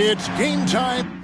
It's game time.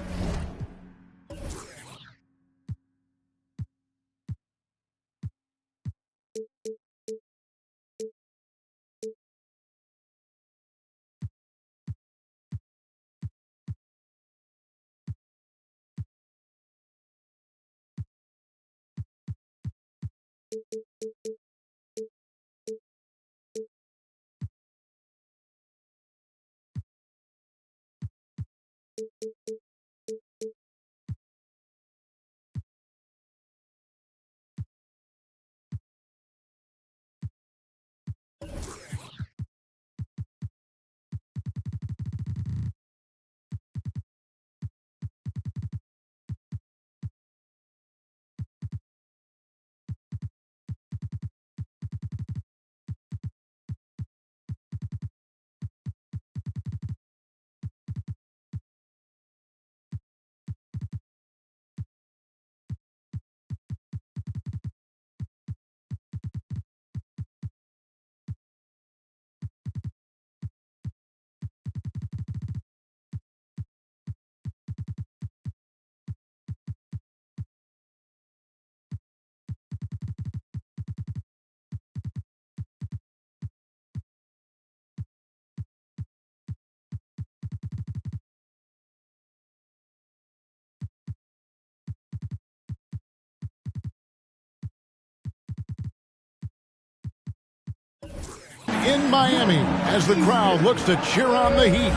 In Miami, as the crowd looks to cheer on the Heat.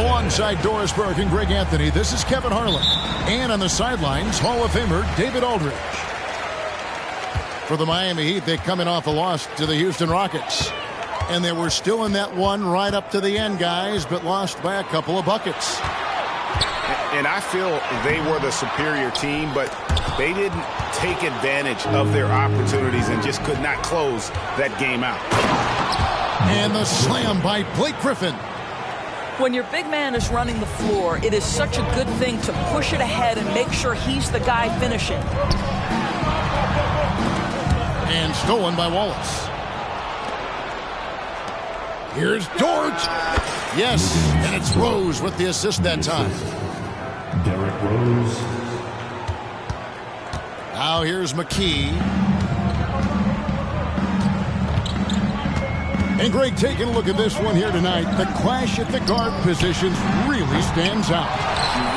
Alongside Doris Burke and Greg Anthony, this is Kevin Harlan. And on the sidelines, Hall of Famer David Aldridge. For the Miami Heat, they coming off a loss to the Houston Rockets. And they were still in that one right up to the end, guys, but lost by a couple of buckets. And I feel they were the superior team, but they didn't take advantage of their opportunities and just could not close that game out. And the slam by Blake Griffin. When your big man is running the floor, it is such a good thing to push it ahead and make sure he's the guy finishing. And stolen by Wallace. Here's Dort. Yes, and it's Rose with the assist that time. Derrick Rose. Now here's McKee. And Greg, taking a look at this one here tonight, the clash at the guard positions really stands out.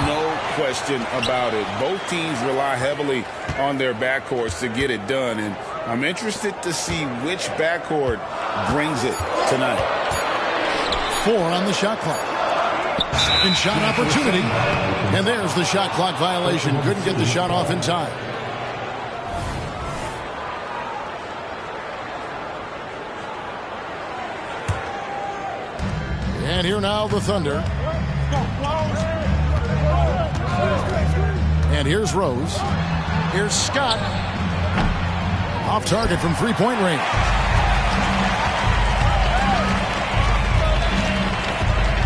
No question about it. Both teams rely heavily on their backcourts to get it done, and I'm interested to see which backcourt brings it tonight. 4 on the shot clock. Second shot opportunity. And there's the shot clock violation. Couldn't get the shot off in time. And here now the Thunder. And here's Rose. Here's Scott. Off target from three-point range.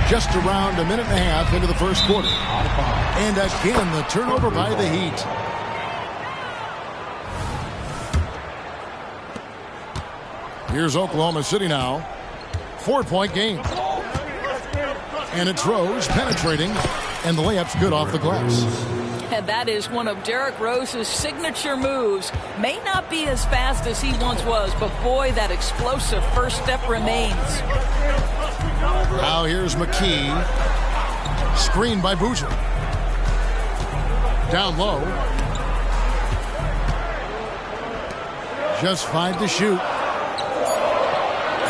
Just around a minute and a half into the first quarter. And again, the turnover by the Heat. Here's Oklahoma City now. 4-point game. And it's Rose penetrating, and the layup's good off the glass. And that is one of Derrick Rose's signature moves. May not be as fast as he once was, but boy, that explosive first step remains. Now here's McKee. Screened by Boozer. Down low. Just 5 to shoot.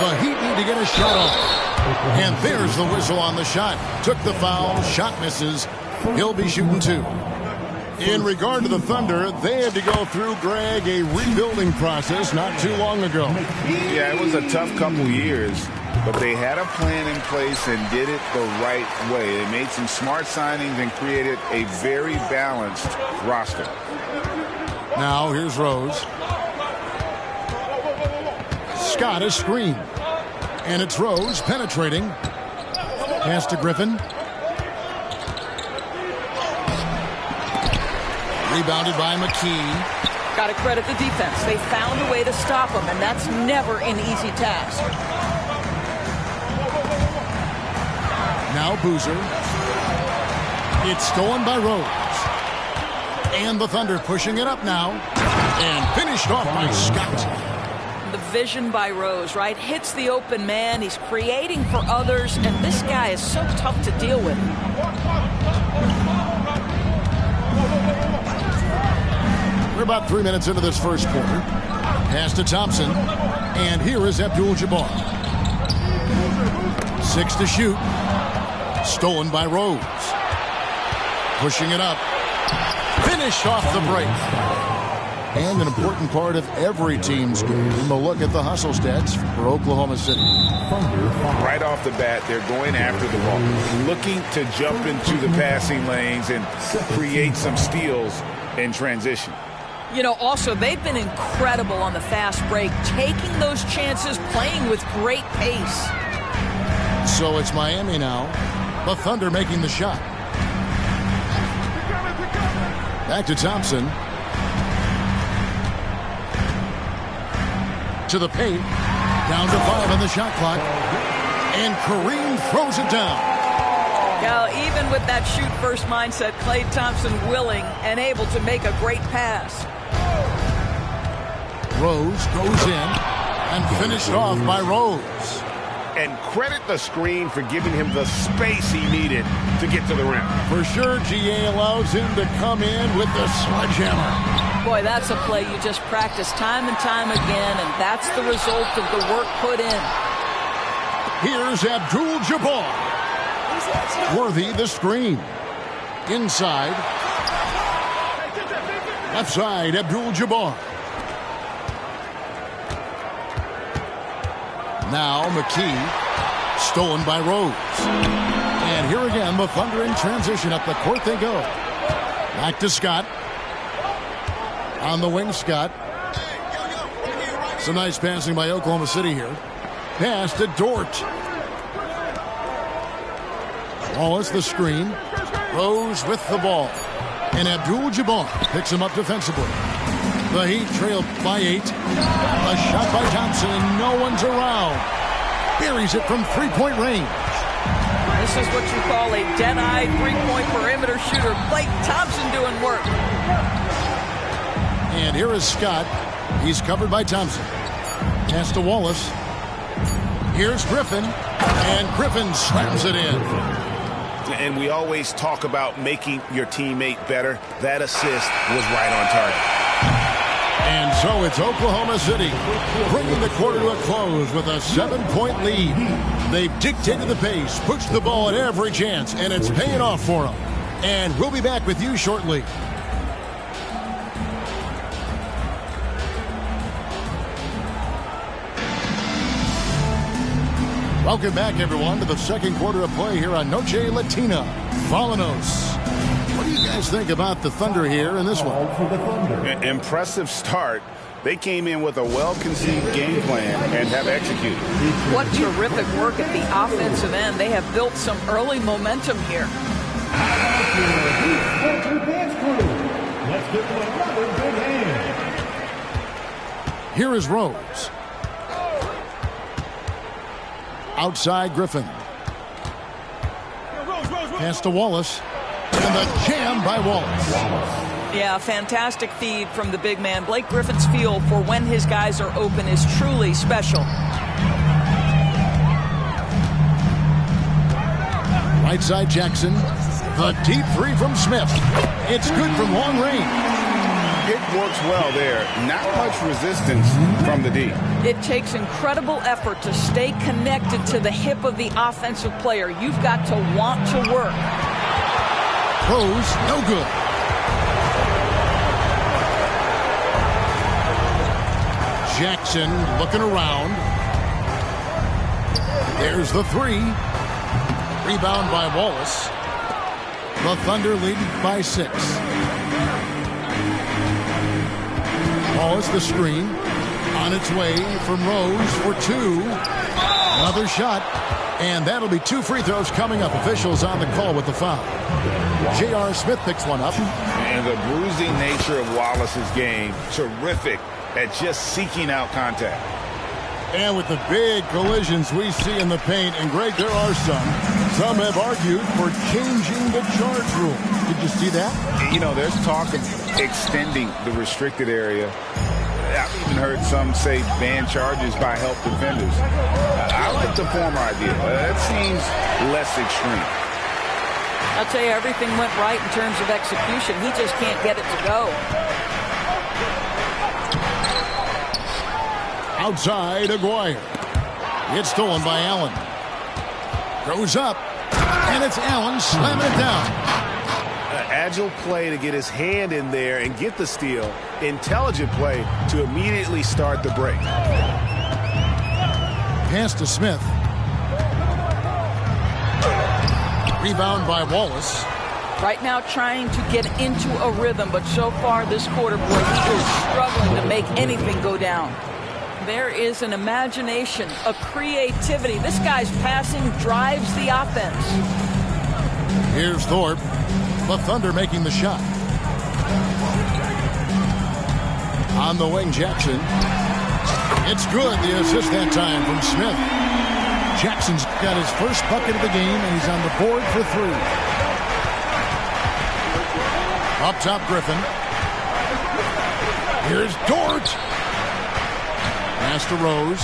The Heat need to get a shot off. And there's the whistle on the shot. Took the foul. Shot misses. He'll be shooting 2. In regard to the Thunder, they had to go through, Greg, a rebuilding process not too long ago. Yeah, it was a tough couple years. but they had a plan in place and did it the right way. They made some smart signings and created a very balanced roster. Now here's Rose. Scott is screened. And it's Rose penetrating. Pass to Griffin. Rebounded by McKee. Got to credit the defense. They found a way to stop him, and that's never an easy task. Now Boozer. It's stolen by Rose. And the Thunder pushing it up now. And finished off by Scott. The vision by Rose, right? Hits the open man. He's creating for others, and this guy is so tough to deal with. We're about 3 minutes into this first quarter. Pass to Thompson. And here is Abdul-Jabbar. 6 to shoot. Stolen by Rose. Pushing it up. Finished off the break. And an important part of every team's game, a look at the hustle stats for Oklahoma City. Right off the bat, they're going after the ball, looking to jump into the passing lanes and create some steals in transition. You know, also, they've been incredible on the fast break, taking those chances, playing with great pace. So it's Miami now. The Thunder making the shot. Back to Thompson. To the paint. Down to 5 on the shot clock. And Kareem throws it down. Now, even with that shoot-first mindset, Klay Thompson willing and able to make a great pass. Rose goes in and finished off by Rose. And credit the screen for giving him the space he needed to get to the rim. For sure, GA allows him to come in with the sledgehammer. Boy, that's a play you just practice time and time again, and that's the result of the work put in. Here's Abdul-Jabbar. Worthy the screen. Inside. Left side, Abdul-Jabbar. Now McKee. Stolen by Rose. And here again, the Thunder in transition. Up the court they go. Back to Scott. On the wing, Scott. Some nice passing by Oklahoma City here. Pass to Dort. Wallace the screen. Rose with the ball. And Abdul-Jabbar picks him up defensively. The Heat trailed by 8. A shot by Thompson, and no one's around. Buries it from three-point range. This is what you call a dead-eye three-point perimeter shooter. Klay Thompson doing work. And here is Scott. He's covered by Thompson. Pass to Wallace. Here's Griffin. And Griffin slams it in. And we always talk about making your teammate better. That assist was right on target. And so it's Oklahoma City bringing the quarter to a close with a 7-point lead. They've dictated the pace, pushed the ball at every chance, and it's paying off for them. And we'll be back with you shortly. Welcome back, everyone, to the second quarter of play here on Noche Latina. Vallanos. What do you guys think about the Thunder here in this one? Impressive start. They came in with a well-conceived game plan and have executed. What terrific work at the offensive end. They have built some early momentum here. Let's give them another big hand. Here is Rose. Outside Griffin. Pass to Wallace. And the jam by Wallace. Yeah, fantastic feed from the big man. Blake Griffin's feel for when his guys are open is truly special. Right side Jackson. The deep three from Smith. It's good from long range. It works well there. Not much resistance from the D. It takes incredible effort to stay connected to the hip of the offensive player. You've got to want to work. Rose, no good. Jackson looking around. There's the three. Rebound by Wallace. The Thunder lead by 6. Wallace the screen. On its way from Rose for 2. Another shot. And that'll be 2 free throws coming up. Officials on the call with the foul. J.R. Smith picks one up. And the bruising nature of Wallace's game, terrific at just seeking out contact. And with the big collisions we see in the paint, and Greg, there are some. Some have argued for changing the charge rule. Did you see that? You know, there's talk of extending the restricted area. I've even heard some say ban charges by help defenders. I like the former idea. That seems less extreme. I'll tell you, everything went right in terms of execution. He just can't get it to go. Outside, Aguirre. It's stolen by Allen. Goes up, and it's Allen slamming it down. Agile play to get his hand in there and get the steal. Intelligent play to immediately start the break. Pass to Smith. Rebound by Wallace. Right now trying to get into a rhythm, but so far this quarter, boy, he is struggling to make anything go down. There is an imagination, a creativity. This guy's passing drives the offense. Here's Thorpe. The Thunder making the shot. On the wing, Jackson. It's good. The assist that time from Smith. Jackson's got his first bucket of the game, and he's on the board for 3. Up top, Griffin. Here's Dort. Pass to Rose.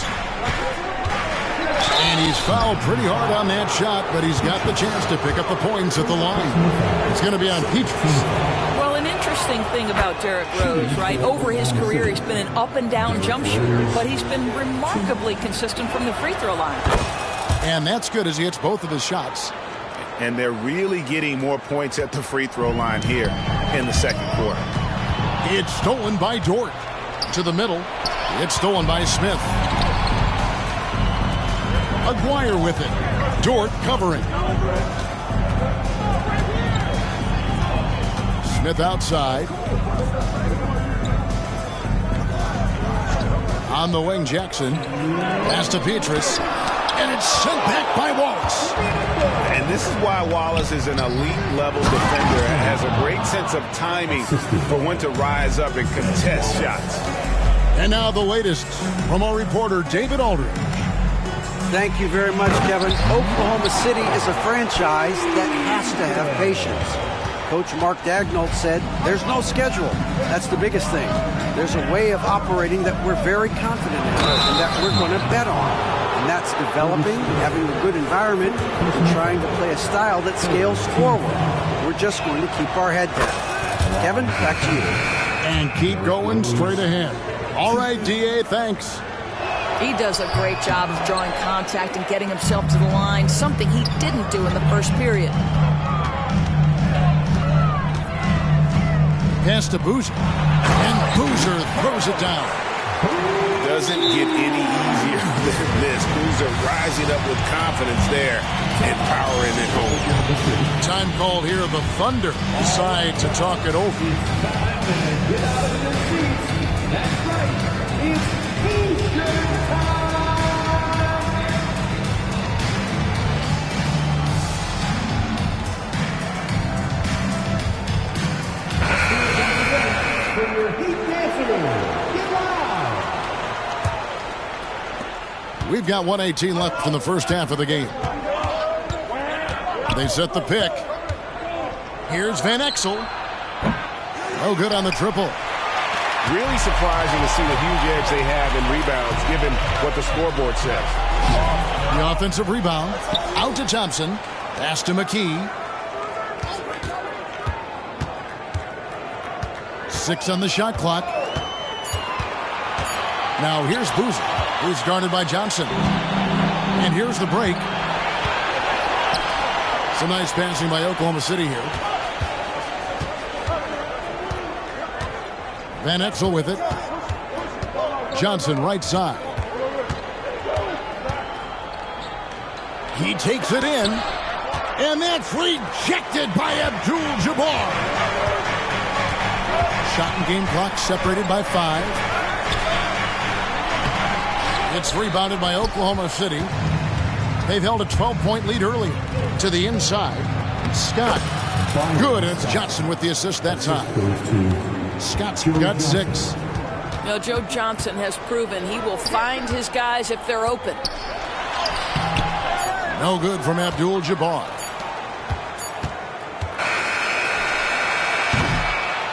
And he's fouled pretty hard on that shot, but he's got the chance to pick up the points at the line. It's going to be on Petrus. Well, an interesting thing about Derrick Rose, right? Over his career, he's been an up-and-down jump shooter, but he's been remarkably consistent from the free throw line. And that's good as he hits both of his shots. And they're really getting more points at the free throw line here in the second quarter. It's stolen by Dort. To the middle. It's stolen by Smith. Aguirre with it. Dort covering. Smith outside. On the wing, Jackson. Pass to Petrus. And it's sent back by Wallace. And this is why Wallace is an elite-level defender and has a great sense of timing for when to rise up and contest shots. And now the latest from our reporter, David Aldridge. Thank you very much, Kevin. Oklahoma City is a franchise that has to have patience. Coach Mark Daigneault said, there's no schedule. That's the biggest thing. There's a way of operating that we're very confident in and that we're going to bet on. And that's developing, having a good environment, and trying to play a style that scales forward. We're just going to keep our head down. Kevin, back to you. And keep going straight ahead. All right, D.A., thanks. He does a great job of drawing contact and getting himself to the line, something he didn't do in the first period. Pass to Boozer. And Boozer throws it down. Doesn't get any easier than this. Boozer rising up with confidence there and powering it home. Time called here. The Thunder decide to talk it over. That's right. It's Easter time. For your Heat Dancers, get loud. We've got 1:18 left in the first half of the game. They set the pick. Here's Van Exel. No good on the triple. Really surprising to see the huge edge they have in rebounds, given what the scoreboard says. The offensive rebound. Out to Thompson. Pass to McKee. 6 on the shot clock. Now here's Boozer, who's guarded by Johnson. And here's the break. Some nice passing by Oklahoma City here. Van Exel with it. Johnson right side. He takes it in. And that's rejected by Abdul-Jabbar. Shot and game clock separated by 5. It's rebounded by Oklahoma City. They've held a 12-point lead early. To the inside. Scott. Good, and it's Johnson with the assist that time. Scott's got 6. You know, Joe Johnson has proven he will find his guys if they're open. No good from Abdul-Jabbar.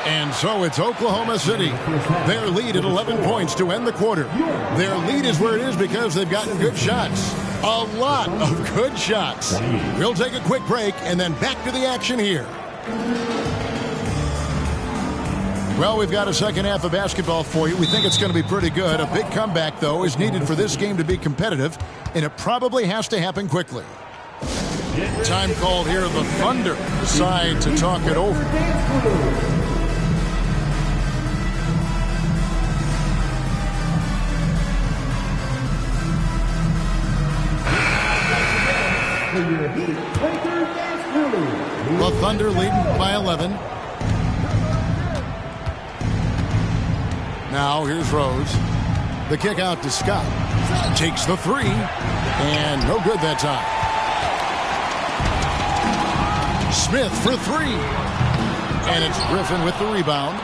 And so it's Oklahoma City. Their lead at 11 points to end the quarter. Their lead is where it is because they've gotten good shots. A lot of good shots. We'll take a quick break and then back to the action here. Well, we've got a second half of basketball for you. We think it's going to be pretty good. A big comeback, though, is needed for this game to be competitive, and it probably has to happen quickly. Time called here. The Thunder decide to talk it over. The Thunder leading by 11. Now here's Rose. The kick out to Scott. Takes the 3. And no good that time. Smith for 3. And it's Griffin with the rebound.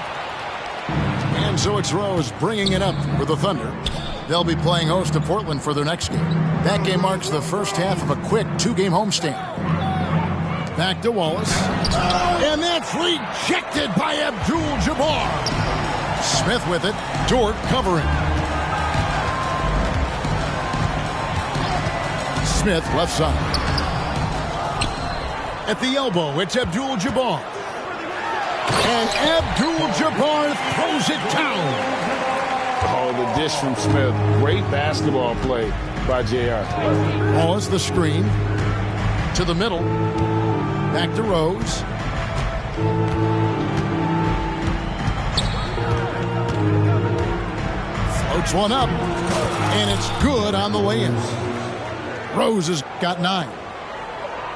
And so it's Rose bringing it up for the Thunder. They'll be playing host to Portland for their next game. That game marks the first half of a quick 2-game homestand. Back to Wallace. And that's rejected by Abdul-Jabbar. Smith with it. Dort covering. Smith left side. At the elbow, it's Abdul-Jabbar. And Abdul-Jabbar throws it down. Oh, the dish from Smith. Great basketball play by JR. Wallace the screen. To the middle. Back to Rose. Floats one up. And it's good on the way in. Rose has got 9.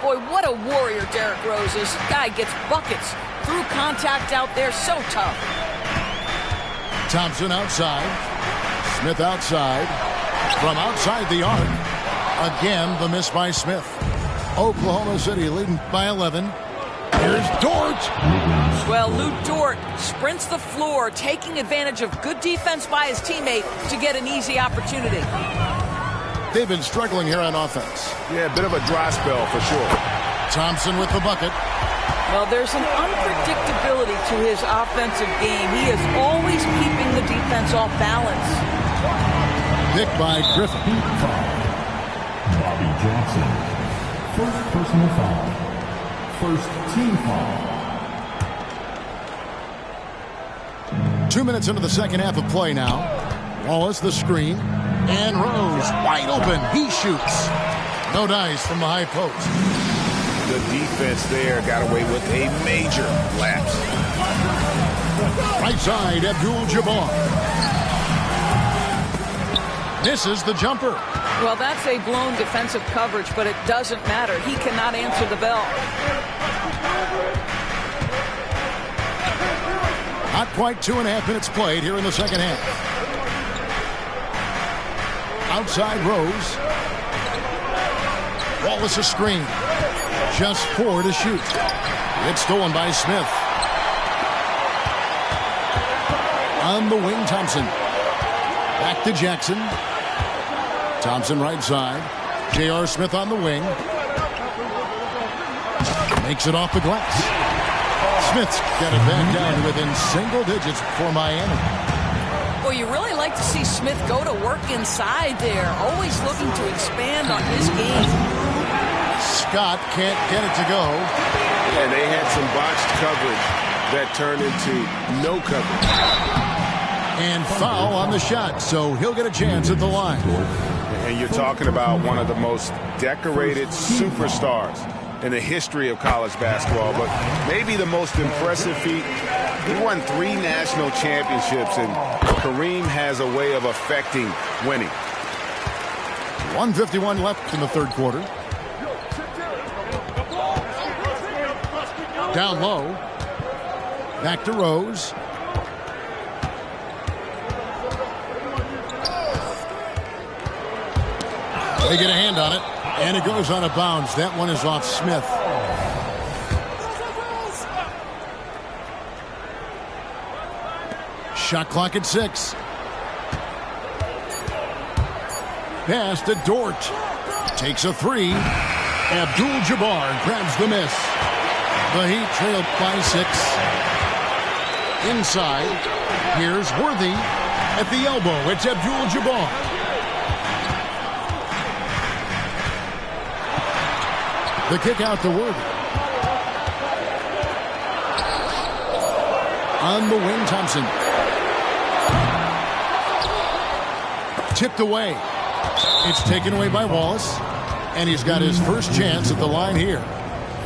Boy, what a warrior Derrick Rose is. Guy gets buckets. Through contact out there, so tough. Thompson outside. Smith outside. From outside the arc. Again, the miss by Smith. Oklahoma City leading by 11. Here's Dort. Well, Lou Dort sprints the floor, taking advantage of good defense by his teammate to get an easy opportunity. They've been struggling here on offense. Yeah, a bit of a dry spell for sure. Thompson with the bucket. Well, there's an unpredictability to his offensive game. He is always keeping the defense off balance. Pick by Griffin. Bobby Johnson. First personal foul. First team foul. 2 minutes into the second half of play now. Wallace the screen. And Rose wide open. He shoots. No dice from the high post. The defense there got away with a major lapse. Right side, Abdul-Jabbar. Misses the jumper. Well, that's a blown defensive coverage, but it doesn't matter. He cannot answer the bell. Not quite 2.5 minutes played here in the second half. Outside Rose. Wallace a screen. Just 4 to shoot. It's stolen by Smith. On the wing, Thompson. Back to Jackson. Thompson right side. J.R. Smith on the wing. Makes it off the glass. Smith's got it back down to within single digits for Miami. Well, you really like to see Smith go to work inside there. Always looking to expand on his game. Scott can't get it to go. And they had some botched coverage that turned into no coverage. And foul on the shot, so he'll get a chance at the line. And you're talking about one of the most decorated superstars in the history of college basketball, but maybe the most impressive feat. He won 3 national championships, and Kareem has a way of affecting winning. 1:51 left in the third quarter. Down low. Back to Rose. They get a hand on it, and it goes out of bounds. That one is off Smith. Shot clock at 6. Pass to Dort. Takes a 3. Abdul-Jabbar grabs the miss. The Heat trail by 6. Inside. Here's Worthy at the elbow. It's Abdul-Jabbar. The kick out to Worthy. On the wing, Thompson. Tipped away. It's taken away by Wallace. And he's got his first chance at the line here.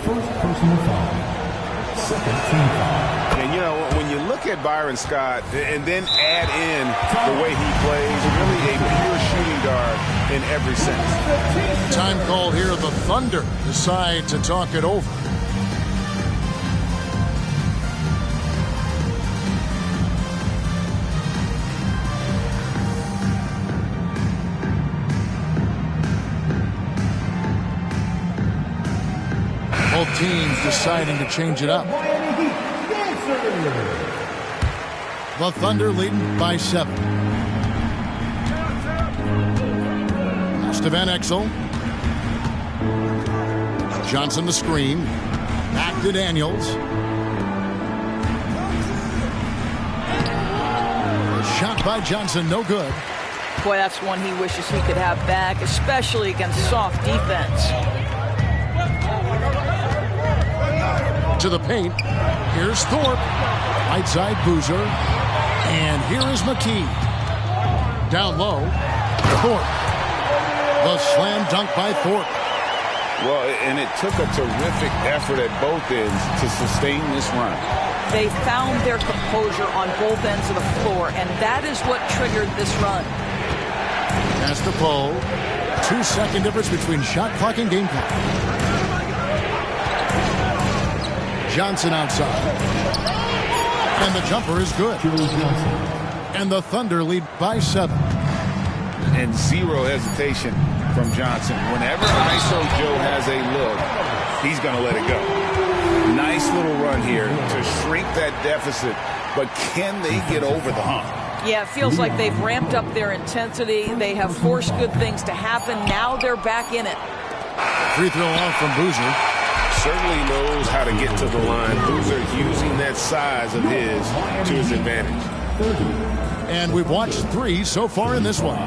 First personal foul. Second team foul. And, you know, when you look at Byron Scott and then add in the way he plays, really a pure shooting guard in every sense. Time called here. The Thunder decide to talk it over. Both teams deciding to change it up. The Thunder leading by 7. To Van Exel. Johnson the screen. Back to Daniels. Shot by Johnson, no good. Boy, that's one he wishes he could have back, especially against soft defense. To the paint. Here's Thorpe. Right side Boozer. And here is McKee. Down low. Thorpe. The slam dunk by Thorpe. Well, and it took a terrific effort at both ends to sustain this run. They found their composure on both ends of the floor, and that is what triggered this run. Pass to Poe. 2-second difference between shot clock and game clock. Johnson outside. And the jumper is good. And the Thunder lead by 7. And zero hesitation from Johnson. Whenever ISO Joe has a look, he's going to let it go. Nice little run here to shrink that deficit, but can they get over the hump? Yeah, it feels like they've ramped up their intensity. They have forced good things to happen. Now they're back in it. Free throw off from Boozer. Certainly knows how to get to the line. Boozer using that size of his to his advantage. And we've watched 3 so far in this one.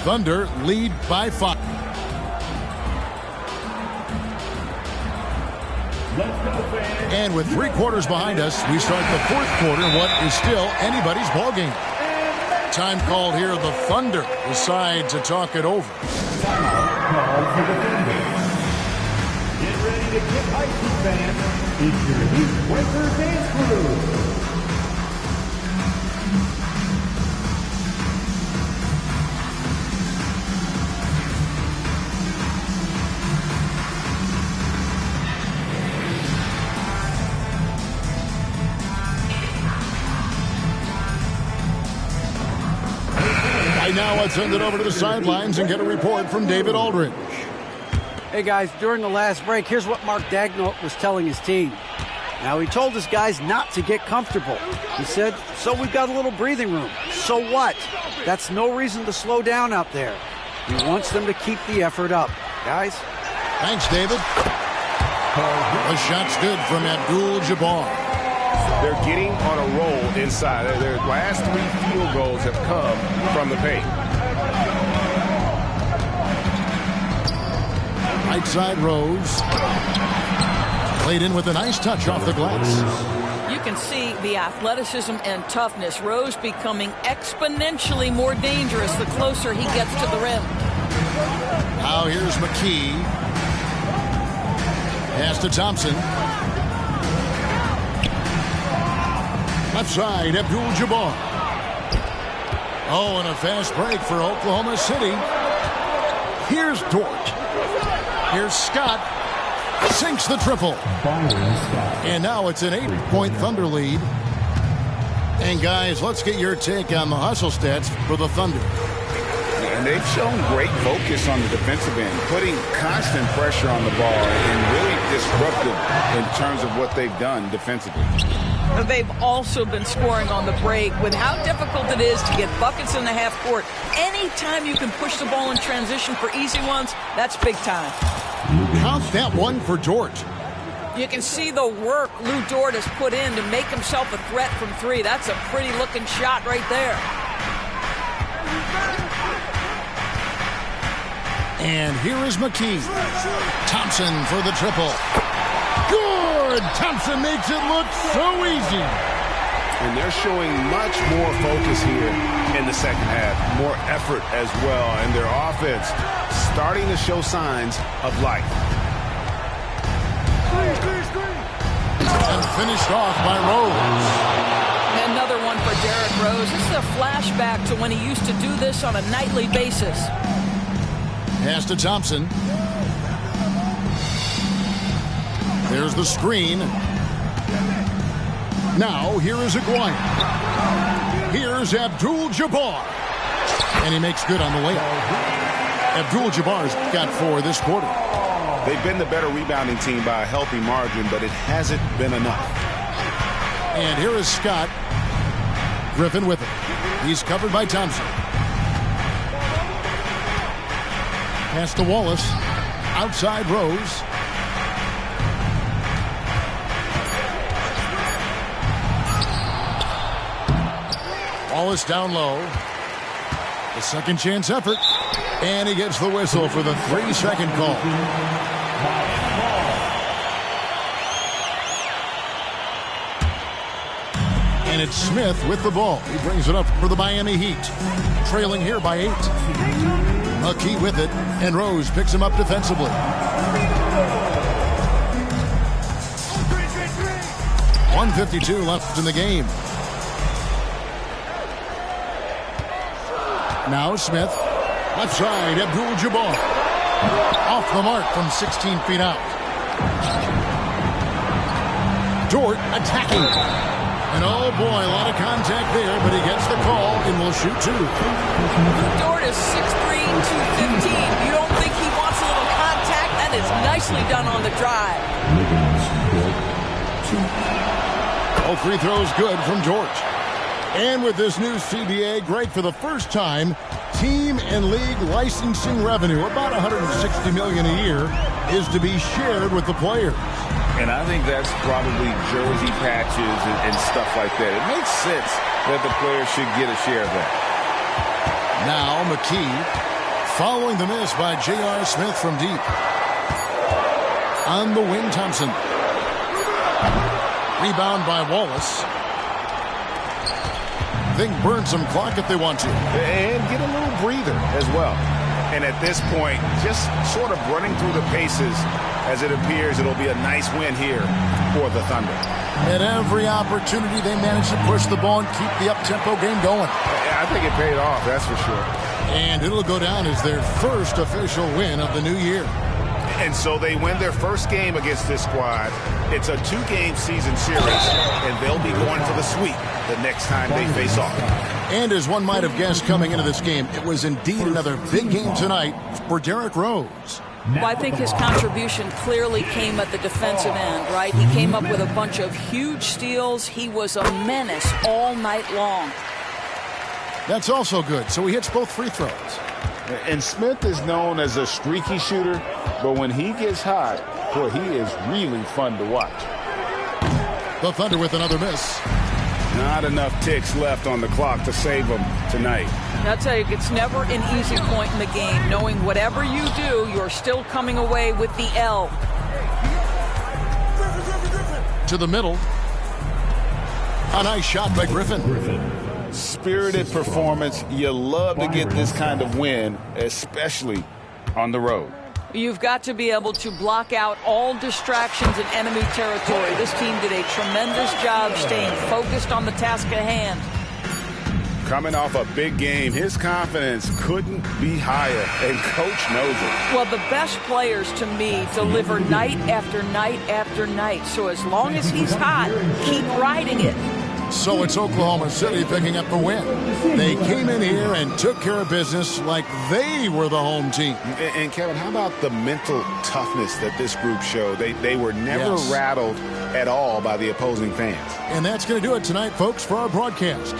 Thunder lead by 5. And with 3 quarters behind us, we start the 4th quarter in what is still anybody's ball game. Time called here. The Thunder decide to talk it over. Get ready to get icy, fans. It's your Heat Breaker Dance Crew. Now let's send it over to the sidelines and get a report from David Aldridge. Hey guys, during the last break, here's what Mark Daigneault was telling his team. Now he told his guys not to get comfortable. He said, so we've got a little breathing room. So what? That's no reason to slow down out there. He wants them to keep the effort up. Guys? Thanks, David. The shot's good from Abdul-Jabbar. They're getting on a roll inside. Their last 3 field goals have come from the paint. Right side Rose. Played in with a nice touch off the glass. You can see the athleticism and toughness. Rose becoming exponentially more dangerous the closer he gets to the rim. Now here's McKee. Pass to Thompson. Left side, Abdul-Jabbar. Oh, and a fast break for Oklahoma City. Here's Dort. Here's Scott. Sinks the triple. And now it's an 8-point Thunder lead. And guys, let's get your take on the hustle stats for the Thunder. And they've shown great focus on the defensive end, putting constant pressure on the ball and really disruptive in terms of what they've done defensively. They've also been scoring on the break. With how difficult it is to get buckets in the half court, anytime you can push the ball in transition for easy ones, that's big time. Count that one for Dort. You can see the work Lou Dort has put in to make himself a threat from three. That's a pretty looking shot right there. And here is McKee. Thompson for the triple. Good! Thompson makes it look so easy. And they're showing much more focus here in the second half. More effort as well. And their offense starting to show signs of life. And finished off by Rose. Another one for Derrick Rose. This is a flashback to when he used to do this on a nightly basis. Pass to Thompson. There's the screen. Now, here is Aguirre. Here's Abdul-Jabbar. And he makes good on the layup. Abdul-Jabbar's got 4 this quarter. They've been the better rebounding team by a healthy margin, but it hasn't been enough. And here is Scott. Griffin with it. He's covered by Thompson. Pass to Wallace. Outside Rose. Wallace down low. The second chance effort. And he gets the whistle for the 3-second call. And it's Smith with the ball. He brings it up for the Miami Heat. Trailing here by 8. McKee with it. And Rose picks him up defensively. .152 left in the game. Now Smith. Left side, Abdul-Jabbar. Off the mark from 16 feet out. Dort attacking. And oh boy, a lot of contact there, but he gets the call and will shoot 2. Dort is 6'3", 215. You don't think he wants a little contact? That is nicely done on the drive. All free throws good from Dort. And with this new CBA, Greg, for the first time, team and league licensing revenue, about $160 million a year, is to be shared with the players. And I think that's probably jersey patches and stuff like that. It makes sense that the players should get a share of that. Now McKee, following the miss by J.R. Smith from deep. On the wing, Thompson. Rebound by Wallace. They can burn some clock if they want to. And get a little breather as well. And at this point, just sort of running through the paces, as it appears it'll be a nice win here for the Thunder. At every opportunity, they manage to push the ball and keep the up-tempo game going. I think it paid off, that's for sure. And it'll go down as their first official win of the new year. And so they win their first game against this squad. It's a 2-game season series, and they'll be going for the sweep the next time they face off. And as one might have guessed coming into this game, it was indeed another big game tonight for Derrick Rose. Well, I think his contribution clearly came at the defensive end, right? He came up with a bunch of huge steals. He was a menace all night long. That's also good. So he hits both free throws. And Smith is known as a streaky shooter, but when he gets hot, boy, he is really fun to watch. The Thunder with another miss. Not enough ticks left on the clock to save them tonight. I'll tell you, it's never an easy point in the game, knowing whatever you do, you're still coming away with the L. To the middle. A nice shot by Griffin. Spirited performance. You love to get this kind of win, especially on the road. You've got to be able to block out all distractions in enemy territory. This team did a tremendous job staying focused on the task at hand. Coming off a big game, his confidence couldn't be higher, and Coach knows it. Well, the best players, to me, deliver night after night after night. So as long as he's hot, keep riding it. So it's Oklahoma City picking up the win. They came in here and took care of business like they were the home team. And Kevin, how about the mental toughness that this group showed? They were never rattled at all by the opposing fans. And that's going to do it tonight, folks, for our broadcast.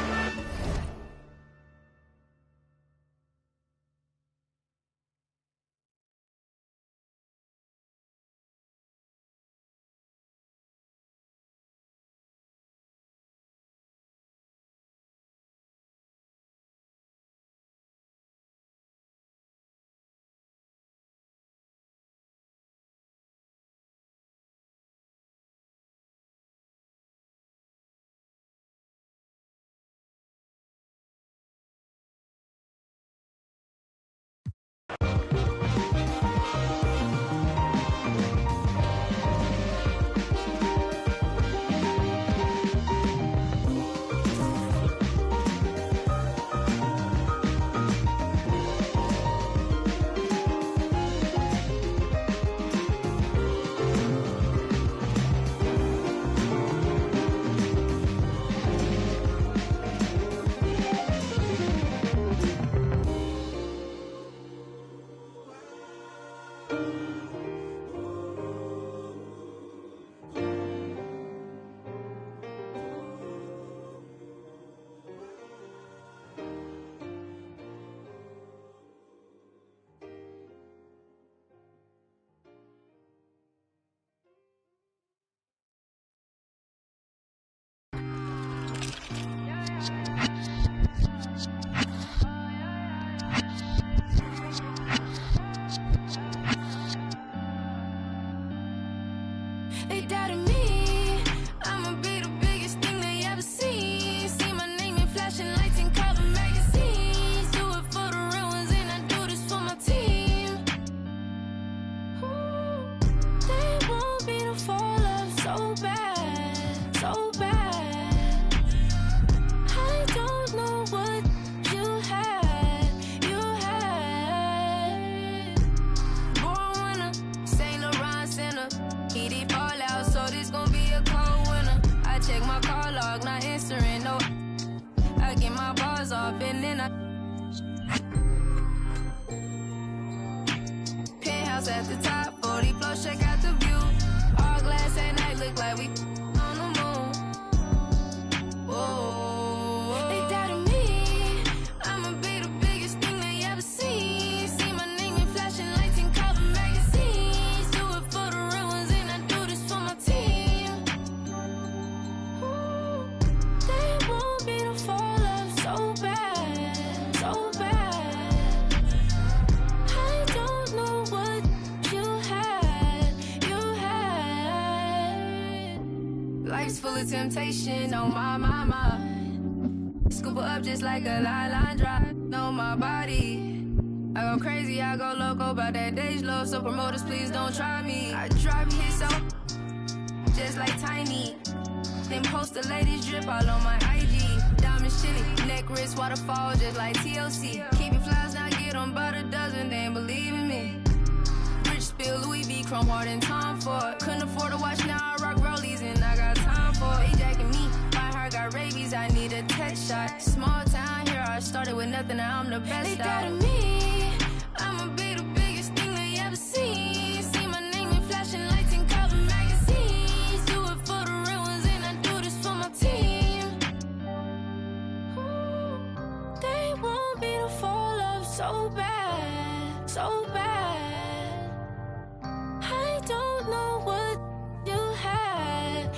They doubted me. I'ma be the biggest thing they ever seen. See my name in flashing lights and cover magazines. Do it for the real ones and I do this for my team. Ooh, they want me to fall off so bad, so bad. I don't know what you had, Born winner, Saint Laurent Center. He did fall out, so this gon' be a cold winter. I check my call log, not answering, no. I get my bars off and then I penthouse at the top, 40 floors, check out the view. All glass at night, look like we on the moon. Whoa, they doubted me. I'ma be the biggest thing they ever seen. See my name in flashing lights and cover magazines. Do it for the real ones and I do this for my team. Ooh, they want me to fall off so bad, so bad. I don't know what you had. Life's full of temptation on my mind. Scoop her up just like a line drive. Know my body. I go crazy, I go loco about that day's love. So promoters, please don't try me. I drop hits so just like Tiny. Then post the latest drip all on my IG. Diamonds chilly, neck, wrist, waterfall just like TLC. Keep your flies, now get on but a dozen, they ain't believe in me. Rich spill, Louis V, chrome hard and Tom Ford. Couldn't afford to watch, now I rock rollies and I got time for it. They jacking me, my heart got rabies, I need a tech shot. Small town here, I started with nothing, now I'm the best. They doubted me, I'ma be the biggest thing they ever seen. See my name in flashing lights and cover magazines. Do it for the real ones and I do this for my team. Ooh, they want me to fall off so bad, so bad. I don't know what you had.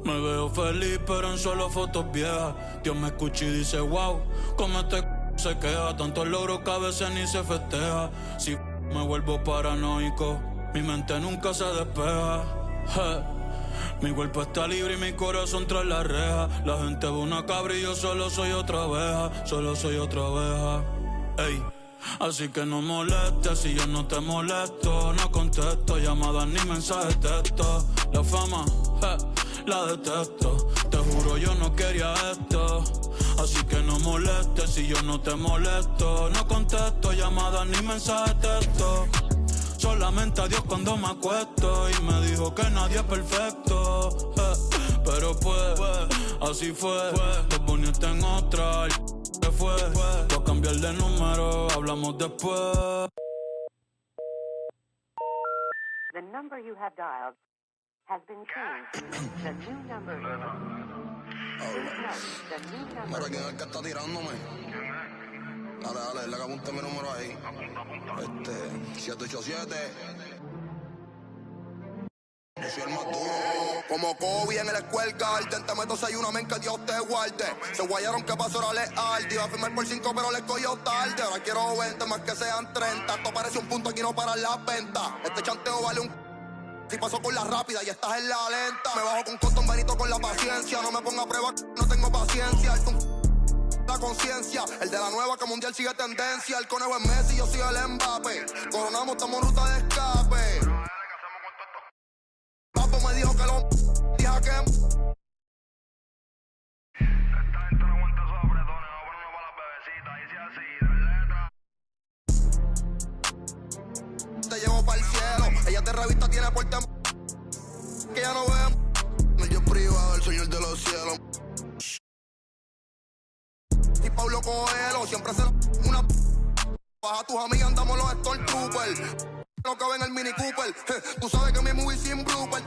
Me veo feliz, pero en solo fotos viejas. Dios me escucha y dice, wow, como este se queja, tantos logros que a veces ni se festeja. Si me vuelvo paranoico, mi mente nunca se despeja. Mi cuerpo está libre y mi corazón tras la reja. La gente ve una cabra y yo solo soy otra abeja. Solo soy otra abeja. Ey. Así que no molestes si yo no te molesto. No contesto llamadas ni mensajes de texto. La fama, la detesto. Te juro yo no quería esto. Así que no molestes si yo no te molesto. No contesto llamadas ni mensajes de texto. Solamente a Dios cuando me acuesto. Y me dijo que nadie es perfecto. Pero pues, así fue. Te poniste en otra. ¿Qué fue? Voy a cambiar de número. Hablamos después. The number you have dialed has been changed. The new number is... Mira, ¿quién es el que está tirándome? Dale, le apunte mi número ahí. 787. Yo soy el más duro. Como Kobe en el Square Garden. Te meto 6-1, men, que Dios te guarde. Se guayaron que pasó, era leal. Iba a firmar por 5, pero le cogió tarde. Ahora quiero 20, más que sean 30. Esto parece un punto, aquí no para la venta. Este chanteo vale un... Si paso con la rápida y estás en la lenta. Me bajo con Cotton Benito con la paciencia. No me ponga a prueba, no tengo paciencia. La conciencia, el de la nueva que mundial sigue tendencia. El conejo es Messi, yo soy el Mbappé. Coronamos, estamos en ruta de escape. Papo me dijo que lo dije que esta gente no aguanta esos apretones. No ponen para las bebecitas. Dice así, de letra. Te llevo para el cielo. Ella de revista tiene porte que ya no vemos. No, yo privado, el señor de los cielos. Y Pablo Coelho siempre se una baja tus amigas, andamos los Stormtroopers. No cabe en el Mini Cooper. Tú sabes que mi movie sin blooper.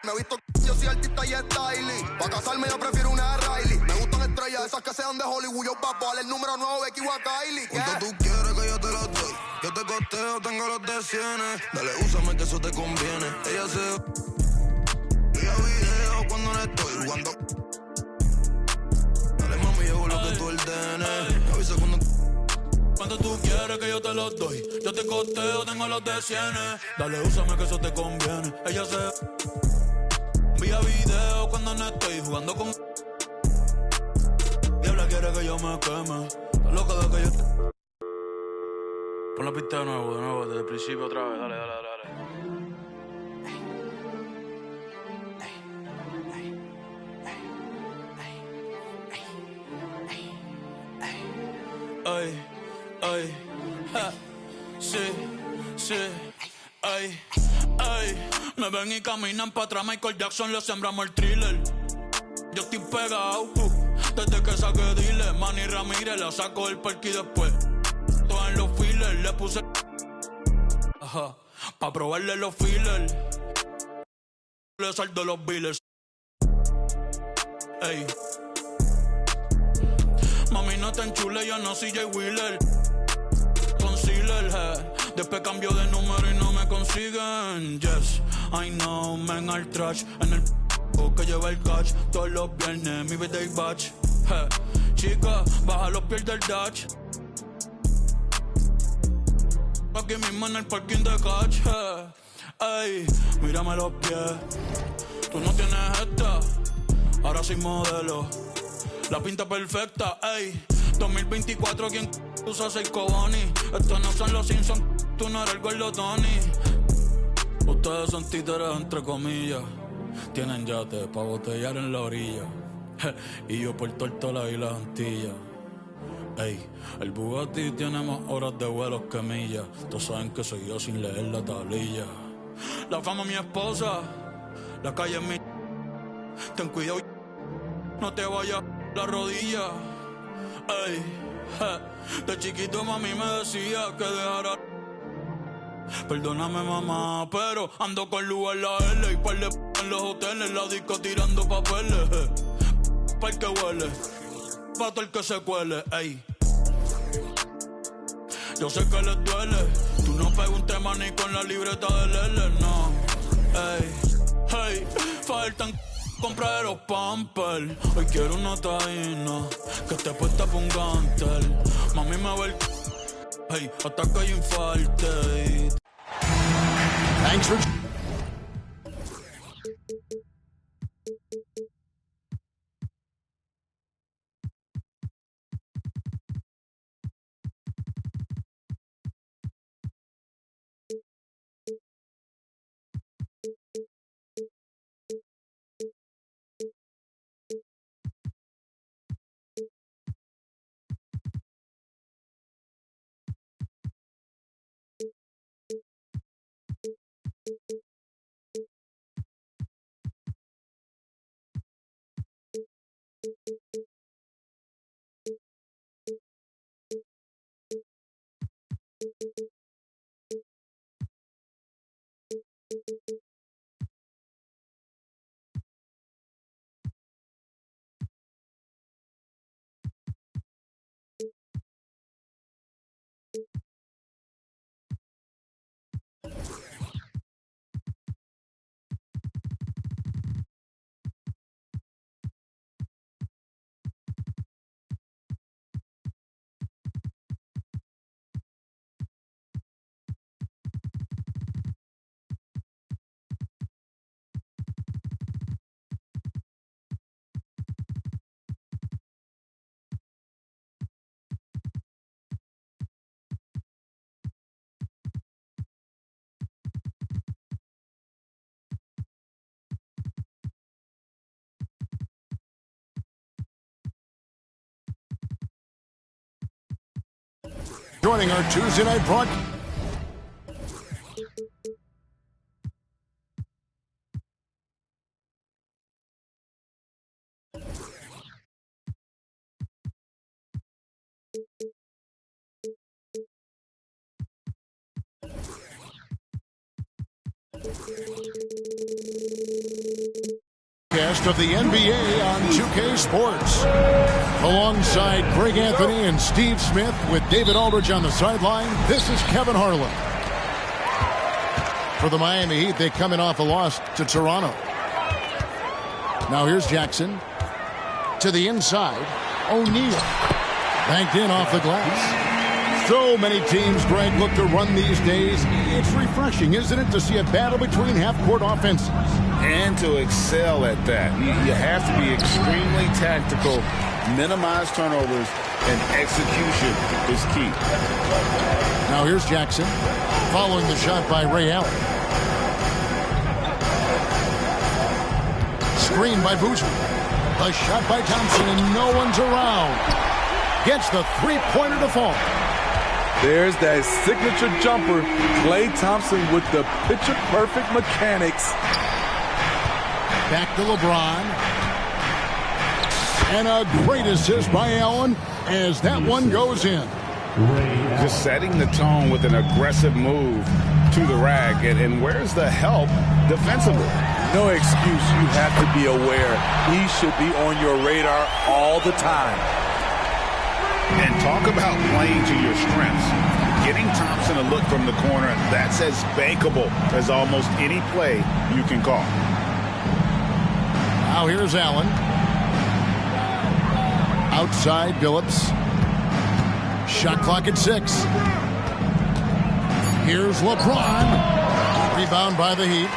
Me he visto yo soy artista y styling. Pa' casarme yo prefiero una Riley. Me gustan estrellas esas que sean de Hollywood. Yo papo al el número 9 Becky o a Kylie. ¿Cuánto tú quieres que yo te lo doy? Yo te costeo, tengo los de cienes. Dale, úsame que eso te conviene. Ella se vía video cuando no estoy jugando. ¿Cuánto tú quieres que yo te los doy? Yo te costeo, tengo los de cienes. Dale, úsame que eso te conviene. Ella se vía video cuando no estoy jugando con... Diabla quiere que yo me queme. Está loca de que yo... Pon la pista de nuevo, desde el principio otra vez. Dale. Ay, sí, ay. Me ven y caminan para atrás, Michael Jackson, le sembramos el thriller. Yo estoy pegado, desde que saqué dile. Manny Ramírez, la saco del parque y después todo en los fillers, le puse pa' probarle los fillers. Le saldo los billers. Ey. Mami, no te enchule, yo no soy Jay Wheeler. Concealer, después cambio de número y no me consiguen. Yes, I know, men al trash. En el que lleva el catch. Todos los viernes, mi birthday batch. Chica, baja los pies del dash. Aquí mismo en el parking de catch. Ey, mírame los pies. Tú no tienes esta, ahora soy modelo. La pinta perfecta, ey. 2024, ¿quién usa 6 Cobani? Estos no son los Simpsons, tú no eres el gordo Tony. Ustedes son títeres entre comillas. Tienen yate pa' botellar en la orilla. Y yo por Tortola y las Antillas. Ey, el Bugatti tiene más horas de vuelos que millas. Todos saben que soy yo sin leer la tablilla. La fama mi esposa, la calle es mi... Ten cuidado, no te vayas la rodilla. Ey, de chiquito mami me decía que dejara. Perdóname mamá, pero ando con luz en la L y par de en los hoteles, la disco tirando papeles. Pa' el que huele, pa' todo el que se cuele, ey. Yo sé que les duele, tú no preguntes ni con la libreta del L, no. Ey, faltan Compré los Pampers, hoy quiero una taína que te puesta pa' un gantel. Mami me ve el hey, hasta que hay infarte. Thanks for... Joining our Tuesday night broadcast. Of the NBA on 2K Sports. Alongside Greg Anthony and Steve Smith with David Aldridge on the sideline, this is Kevin Harlan. For the Miami Heat, they come in off a loss to Toronto. Now here's Jackson. To the inside, O'Neal. Banked in off the glass. So many teams, Greg, look to run these days. It's refreshing, isn't it, to see a battle between half-court offenses? And to excel at that. You have to be extremely tactical, minimize turnovers, and execution is key. Now here's Jackson, following the shot by Ray Allen. Screen by Boozer. A shot by Thompson, and no one's around. Gets the three-pointer to fall. There's that signature jumper. Klay Thompson with the picture-perfect mechanics. Back to LeBron. And a great assist by Allen as that one goes in. Just setting the tone with an aggressive move to the rack. And where's the help defensively? No excuse. You have to be aware. He should be on your radar all the time. And talk about playing to your strengths. Getting Thompson a look from the corner, that's as bankable as almost any play you can call. Now here's Allen. Outside Billups. Shot clock at 6. Here's LeBron. Rebound by the Heat.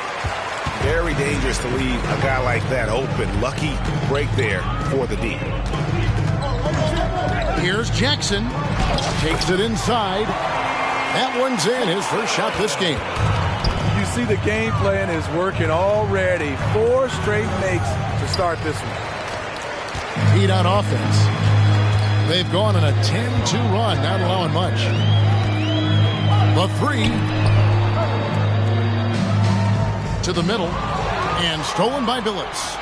Very dangerous to leave a guy like that open. Lucky break there for the D. Here's Jackson. Takes it inside. That one's in. His first shot this game. You see the game plan is working already. 4 straight makes to start this one. Heat on offense. They've gone on a 10-2 run, not allowing much. The 3. To the middle. And stolen by Billups.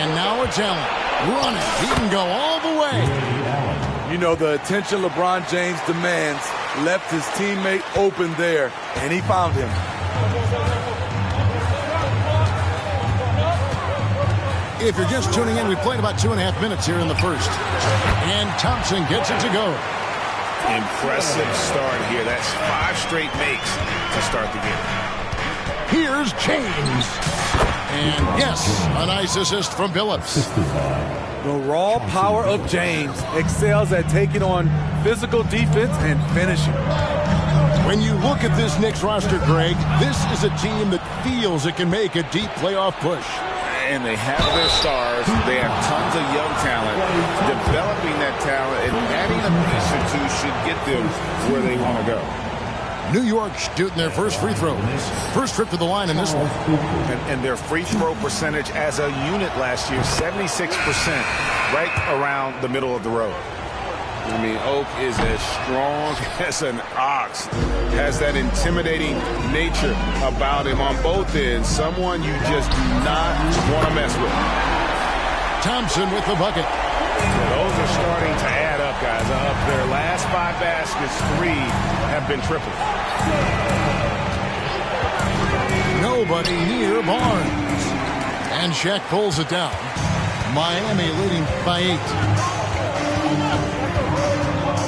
And now it's Allen. Running. He can go all the way. You know, the attention LeBron James demands left his teammate open there, and he found him. If you're just tuning in, we played about 2.5 minutes here in the first. And Thompson gets it to go. Impressive start here. That's 5 straight makes to start the game. Here's James. And yes, a nice assist from Billups. The raw power of James excels at taking on physical defense and finishing. When you look at this Knicks roster, Greg, this is a team that feels it can make a deep playoff push. And they have their stars. They have tons of young talent. Developing that talent and adding a piece or two should get them where they want to go. New York shooting their first free throws. First trip to the line in this one. And their free throw percentage as a unit last year, 76%, right around the middle of the road. I mean, Oak is as strong as an ox, has that intimidating nature about him on both ends, someone you just do not want to mess with. Thompson with the bucket. Those are starting to add up, guys. Of their last 5 baskets, 3 have been triples. Nobody near Barnes. And Shaq pulls it down. Miami leading by 8.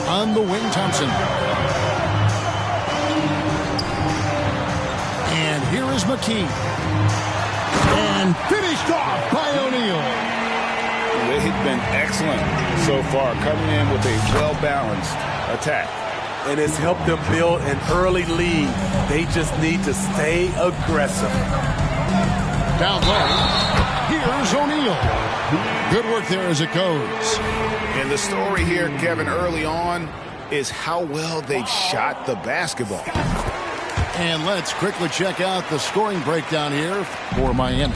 On the wing, Thompson. And here is McKee. And finished off by O'Neal. They have been excellent so far, coming in with a well-balanced attack. And it's helped them build an early lead. They just need to stay aggressive. Down low. Here's O'Neal. Good work there as it goes. And the story here, Kevin, early on is how well they've shot the basketball. And let's quickly check out the scoring breakdown here for Miami.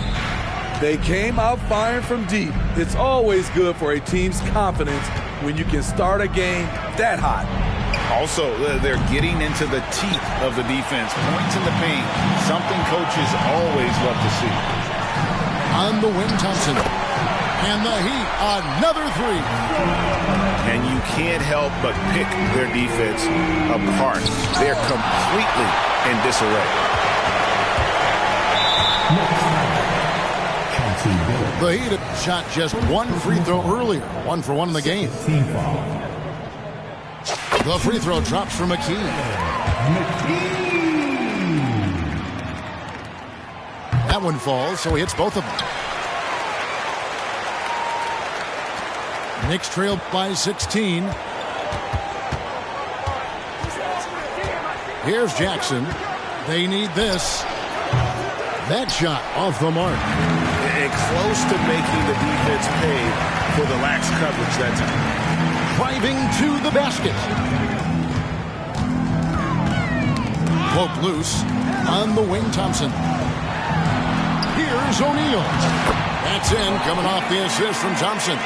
They came out firing from deep. It's always good for a team's confidence when you can start a game that hot. Also, they're getting into the teeth of the defense. Points in the paint, something coaches always love to see. On the wing, Thompson. And the Heat, another 3. And you can't help but pick their defense apart. They're completely in disarray. The Heat have shot just 1 free throw earlier. 1 for 1 in the game. The free throw drops for McKee. That one falls, so he hits both of them. Knicks trail by 16. Here's Jackson. They need this. That shot off the mark. And close to making the defense pay for the lax coverage that time. Driving to the basket. Poke loose. On the wing, Thompson. Here's O'Neal. That's in, coming off the assist from Thompson.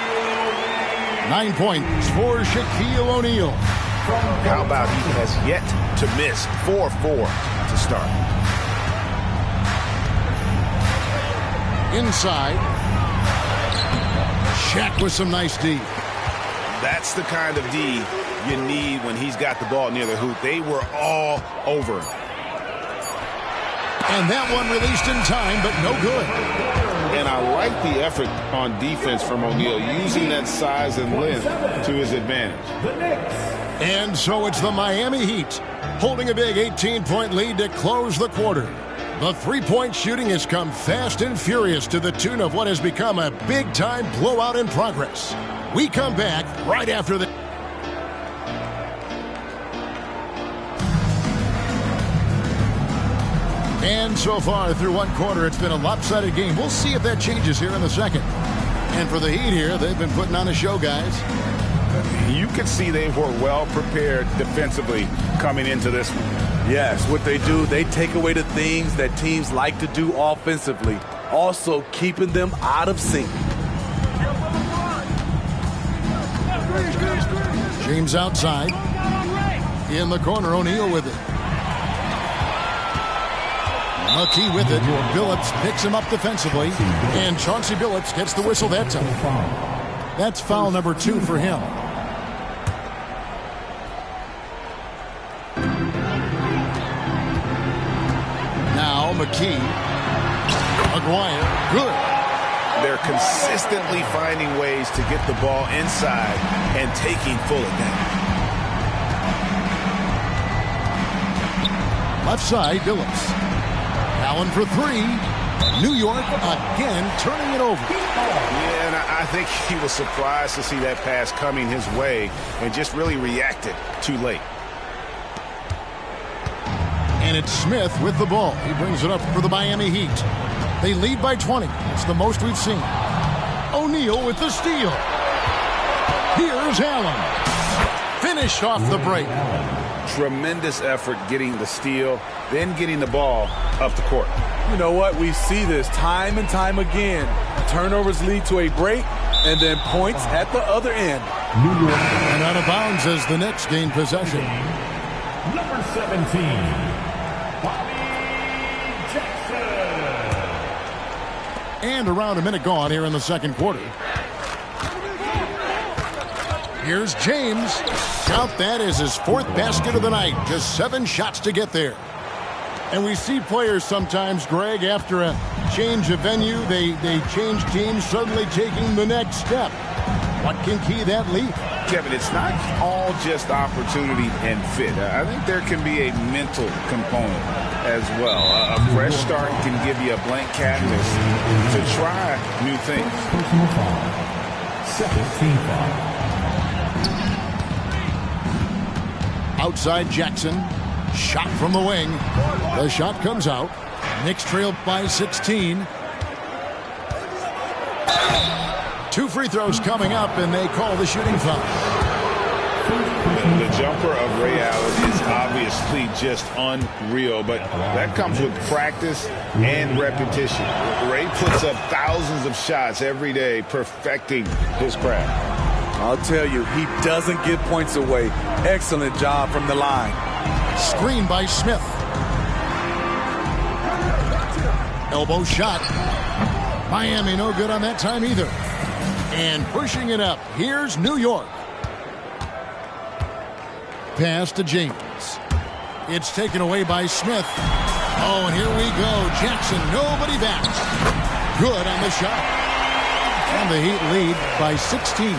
9 points for Shaquille O'Neal. How about he has yet to miss 4-4 to start. Inside. Shaq with some nice D. That's the kind of D you need when he's got the ball near the hoop. They were all over him. And that one released in time, but no good. And I like the effort on defense from O'Neal, using that size and length to his advantage. And so it's the Miami Heat holding a big 18-point lead to close the quarter. The three-point shooting has come fast and furious to the tune of what has become a big-time blowout in progress. We come back right after the... And so far through one quarter, it's been a lopsided game. We'll see if that changes here in the second. And for the Heat here, they've been putting on a show, guys. You could see they were well prepared defensively coming into this one. Yes, what they do, they take away the things that teams like to do offensively, also keeping them out of sync. James outside. In the corner, O'Neal with it. McKee with it. Billups picks him up defensively. And Chauncey Billups gets the whistle that time. That's foul number 2 for him. Now McKee. Maguire. Good. They're consistently finding ways to get the ball inside and taking full advantage. Left side, Billups. Allen for 3. New York again turning it over. Yeah, and I think he was surprised to see that pass coming his way and just really reacted too late. And it's Smith with the ball. He brings it up for the Miami Heat. They lead by 20. It's the most we've seen. O'Neal with the steal. Here's Allen. Finished off the break. Tremendous effort getting the steal, then getting the ball up the court. You know what? We see this time and time again. Turnovers lead to a break, and then points at the other end. New York. And out of bounds as the Knicks gain possession. Number 17, Bobby Jackson. And around a minute gone here in the second quarter. Here's James. Count that as his fourth basket of the night. Just 7 shots to get there. And we see players sometimes, Greg, after a change of venue, they change teams, suddenly taking the next step. What can key that leap? Kevin, it's not all just opportunity and fit. I think there can be a mental component as well. A fresh start can give you a blank canvas to try new things. Personal foul. Second team foul. Outside Jackson. Shot from the wing. The shot comes out. Knicks trail by 16. 2 free throws coming up, and they call the shooting foul. The jumper of Ray Allen is obviously just unreal, but that comes with practice and repetition. Ray puts up thousands of shots every day, perfecting his craft. I'll tell you, he doesn't give points away. Excellent job from the line. Screen by Smith. Elbow shot. Miami no good on that time either. And pushing it up. Here's New York. Pass to James. It's taken away by Smith. Oh, and here we go. Jackson, nobody backs. Good on the shot. And the Heat lead by 16.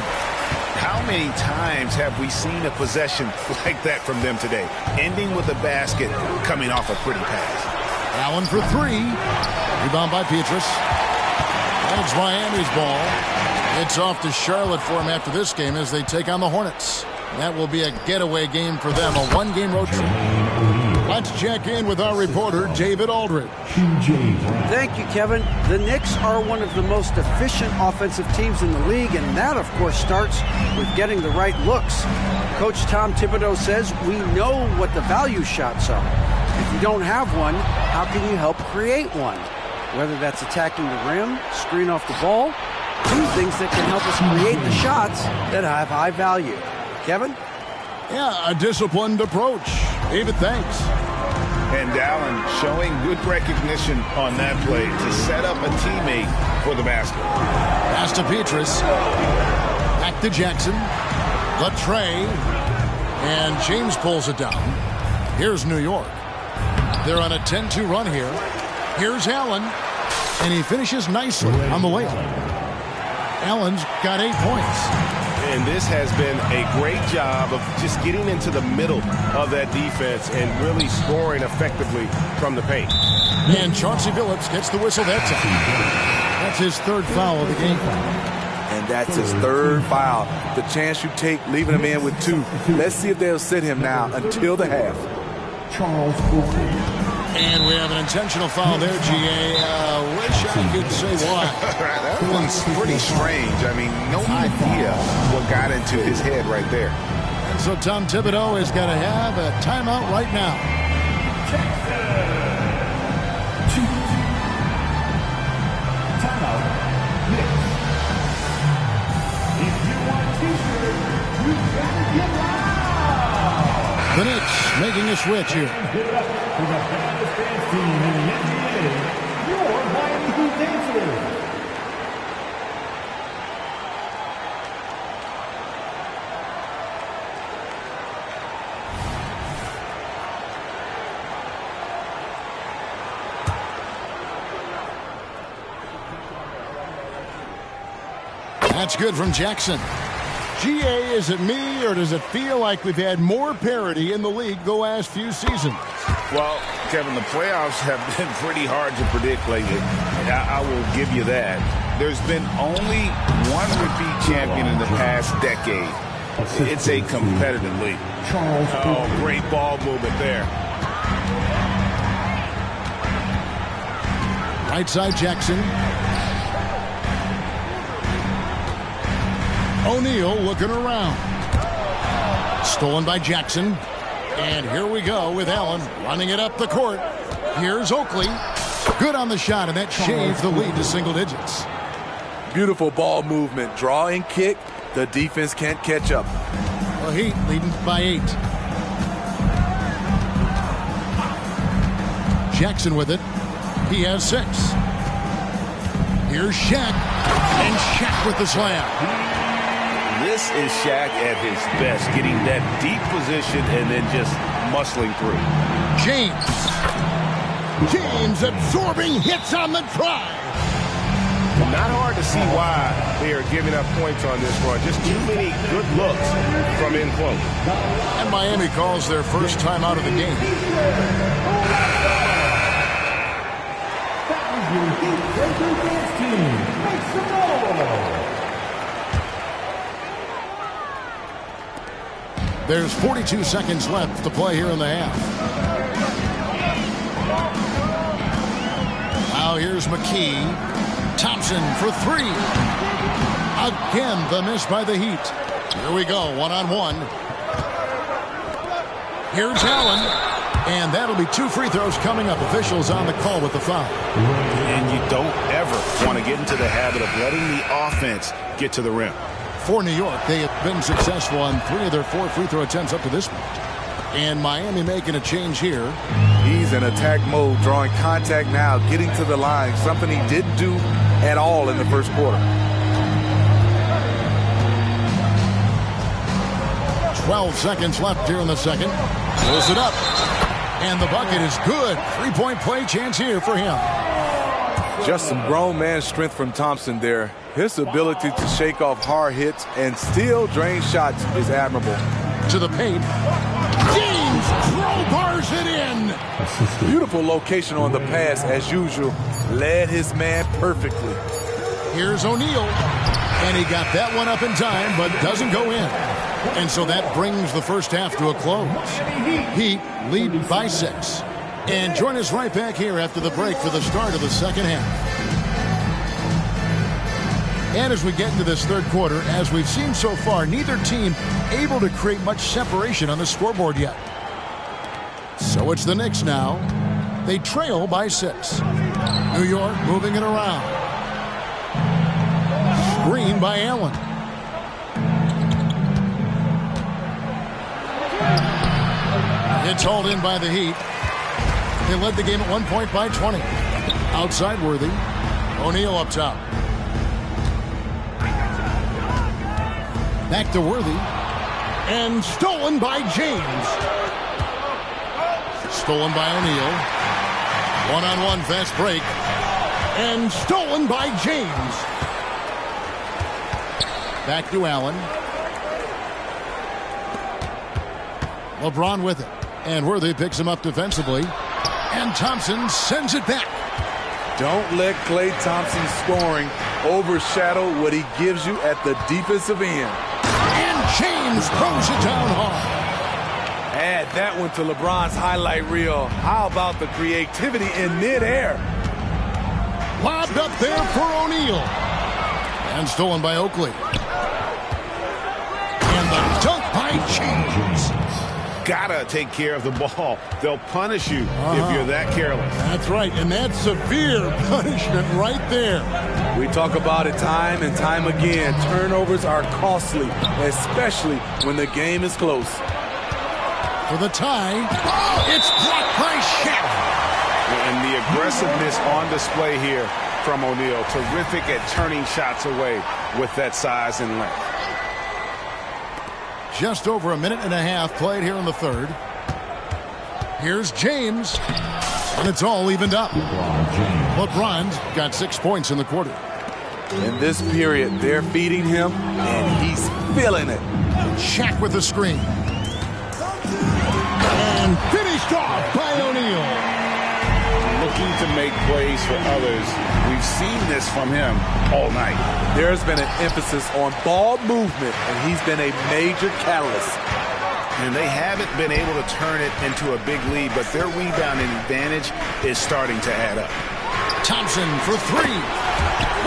How many times have we seen a possession like that from them today? Ending with a basket, coming off a pretty pass. Allen for 3. Rebound by Petrus. And it's Miami's ball. It's off to Charlotte for him after this game as they take on the Hornets. That will be a getaway game for them, a 1-game road trip. Let's check in with our reporter, David Aldridge. Thank you, Kevin. The Knicks are one of the most efficient offensive teams in the league, and that, of course, starts with getting the right looks. Coach Tom Thibodeau says we know what the value shots are. If you don't have one, how can you help create one? Whether that's attacking the rim, screen off the ball, 2 things that can help us create the shots that have high value. Kevin? Yeah, a disciplined approach. David, thanks. And Allen showing good recognition on that play to set up a teammate for the basket. Pass to Petrus. Back to Jackson. Latre. And James pulls it down. Here's New York. They're on a 10-2 run here. Here's Allen. And he finishes nicely on the layup. Allen's got 8 points. And this has been a great job of just getting into the middle of that defense and really scoring effectively from the paint. And Chauncey Billups gets the whistle that time. That's his 3rd foul of the game. And that's his 3rd foul. The chance you take leaving him in with 2. Let's see if they'll sit him now until the half. Charles Oakley. And we have an intentional foul there, G.A. Wish I could say why. That one's pretty strange. I mean, no idea what got into his head right there. And so Tom Thibodeau has got to have a timeout right now. Timeout. If you want a t-shirt, you gotta get loud. The Knicks making a switch here. Give it up for the fastest dance team in the NBA, your Miami Heat Dancers. That's good from Jackson. GA, is it me, or does it feel like we've had more parity in the league the last few seasons? Well, Kevin, the playoffs have been pretty hard to predict lately. I will give you that. There's been only one repeat champion in the past decade. It's a competitive league. Oh, great ball movement there. Right side, Jackson. O'Neal looking around. Stolen by Jackson. And here we go with Allen running it up the court. Here's Oakley. Good on the shot, and that shaved the lead to single digits. Beautiful ball movement. Draw and kick. The defense can't catch up. The Heat leading by 8. Jackson with it. He has 6. Here's Shaq. And Shaq with the slam. This is Shaq at his best, getting that deep position and then just muscling through. James absorbing hits on the drive. Not hard to see why they are giving up points on this run. Just too many good looks from in close. And Miami calls their first time out of the game. There's 42 seconds left to play here in the half. Now here's McKee. Thompson for 3. Again, the miss by the Heat. Here we go, one-on-one. Here's Allen. And that'll be 2 free throws coming up. Officials on the call with the foul. And you don't ever want to get into the habit of letting the offense get to the rim. For New York, they have been successful on 3 of their 4 free throw attempts up to this point. And Miami making a change here. He's in attack mode, drawing contact now, getting to the line, something he didn't do at all in the first quarter. 12 seconds left here in the second. Pulls it up. And the bucket is good. 3-point play chance here for him. Just some grown man strength from Thompson there. His ability to shake off hard hits and still drain shots is admirable. To the paint. James crowbars it in. Beautiful location on the pass as usual. Led his man perfectly. Here's O'Neal. And he got that one up in time, but doesn't go in. And so that brings the first half to a close. Heat lead by 6. And join us right back here after the break for the start of the second half. And as we get into this third quarter, as we've seen so far, neither team able to create much separation on the scoreboard yet. So it's the Knicks now. They trail by 6. New York moving it around. Screen by Allen. It's hauled in by the Heat. They led the game at 1 point by 20. Outside Worthy. O'Neal up top. Back to Worthy. And stolen by James. Stolen by O'Neal. One-on-one fast break. And stolen by James. Back to Allen. LeBron with it. And Worthy picks him up defensively. And Thompson sends it back. Don't let Klay Thompson's scoring overshadow what he gives you at the defensive end. And James throws it down hard. Add that one to LeBron's highlight reel. How about the creativity in midair? Lobbed up there for O'Neal. And stolen by Oakley. And the dunk by James. Gotta take care of the ball. They'll punish you if you're that careless. That's right, and that's severe punishment right there. We talk about it time and time again. Turnovers are costly, especially when the game is close. For the tie, it's blocked by Shaq. And the aggressiveness on display here from O'Neal. Terrific at turning shots away with that size and length. Just over a minute and a half played here in the third. Here's James. And it's all evened up. LeBron's got 6 points in the quarter. In this period, they're feeding him, and he's feeling it. Shaq with the screen. And And finished off by O'Neal. Looking to make plays for others. We've seen this from him all night. There's been an emphasis on ball movement, and he's been a major catalyst. And they haven't been able to turn it into a big lead, but their rebounding advantage is starting to add up. Thompson for three.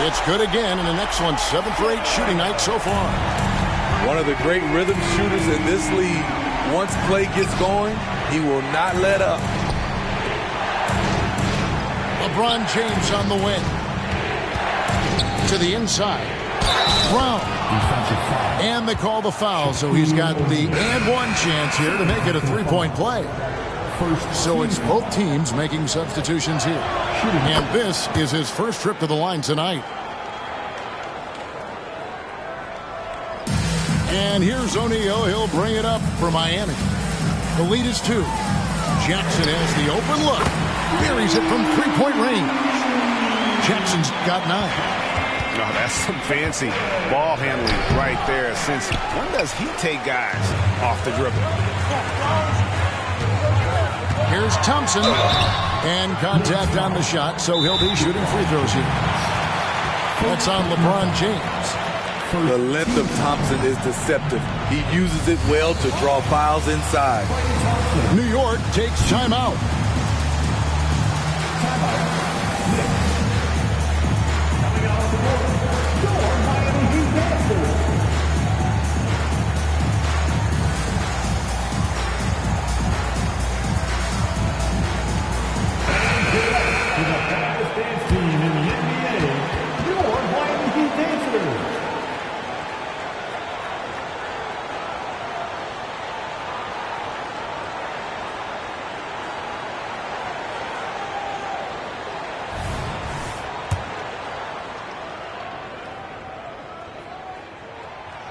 It's good again, and an excellent 7 for 8 shooting night so far. One of the great rhythm shooters in this league. Once play gets going, he will not let up. LeBron James on the win. To the inside. Brown. And they call the foul, so he's got the and one chance here to make it a three-point play. So it's both teams making substitutions here. And this is his first trip to the line tonight. And here's O'Neal. He'll bring it up for Miami. The lead is 2. Jackson has the open look. Buries it from three-point range. Jackson's got 9. No, that's some fancy ball handling right there. Since when does he take guys off the dribble? Here's Thompson. And contact on the shot, so he'll be shooting free throws here. That's on LeBron James. The length of Thompson is deceptive. He uses it well to draw fouls inside. New York takes timeout.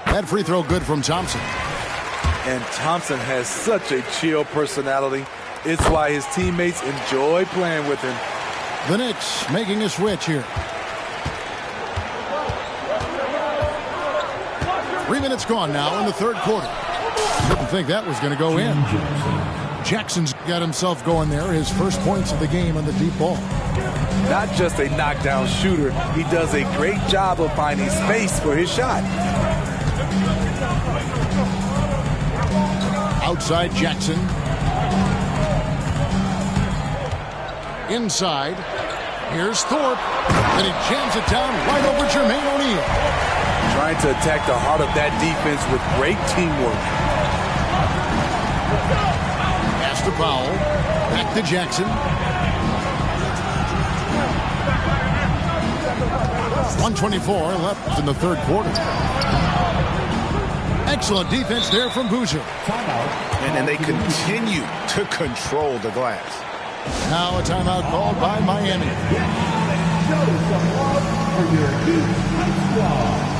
That free throw good from Thompson. And Thompson has such a chill personality. It's why his teammates enjoy playing with him. The Knicks making a switch here. 3 minutes gone now in the third quarter. Didn't think that was going to go in. Jackson's got himself going there. His first points of the game on the deep ball. Not just a knockdown shooter, he does a great job of finding space for his shot. Outside Jackson. Inside. Here's Thorpe. And he jams it down right over Jermaine O'Neal. Trying to attack the heart of that defense with great teamwork. Pass to Powell. Back to Jackson. 1:24 left in the third quarter. Excellent defense there from Boozer. And they continue to control the glass. Now a timeout called by Miami. Show some love for your Heat squad.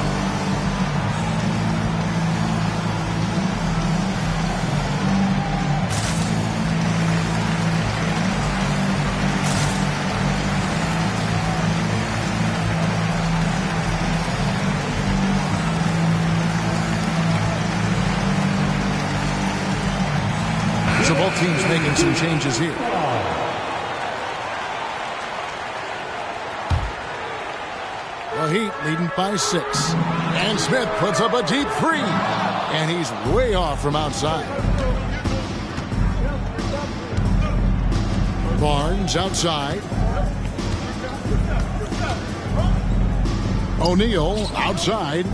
So both teams making some changes here. The Heat leading by 6. And Smith puts up a deep three. And he's way off from outside. Barnes outside. O'Neal outside.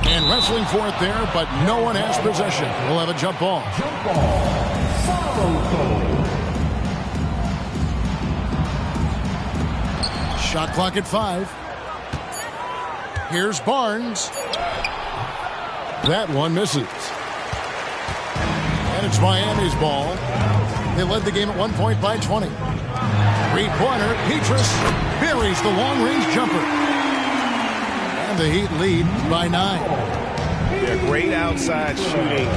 And wrestling for it there, but no one has possession. We'll have a jump ball. Shot clock at 5. Here's Barnes. That one misses. And it's Miami's ball. They led the game at 1 point by 20. Three-pointer, Petrus buries the long-range jumper. And the Heat lead by 9. They're great outside shooting,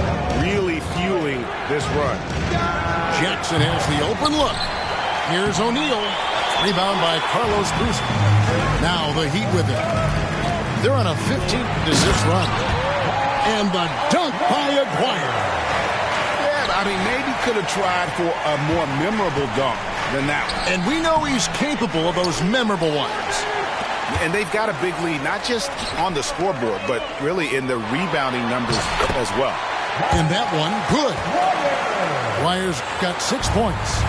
really fueling this run. Jackson has the open look. Here's O'Neal. Rebound by Carlos Boozer. Now the Heat with it. They're on a 15-6 run. And the dunk by Aguirre. Yeah, I mean, maybe could have tried for a more memorable dunk than that one. And we know he's capable of those memorable ones. And they've got a big lead, not just on the scoreboard, but really in the rebounding numbers as well. And that one, good. Warriors got 6 points.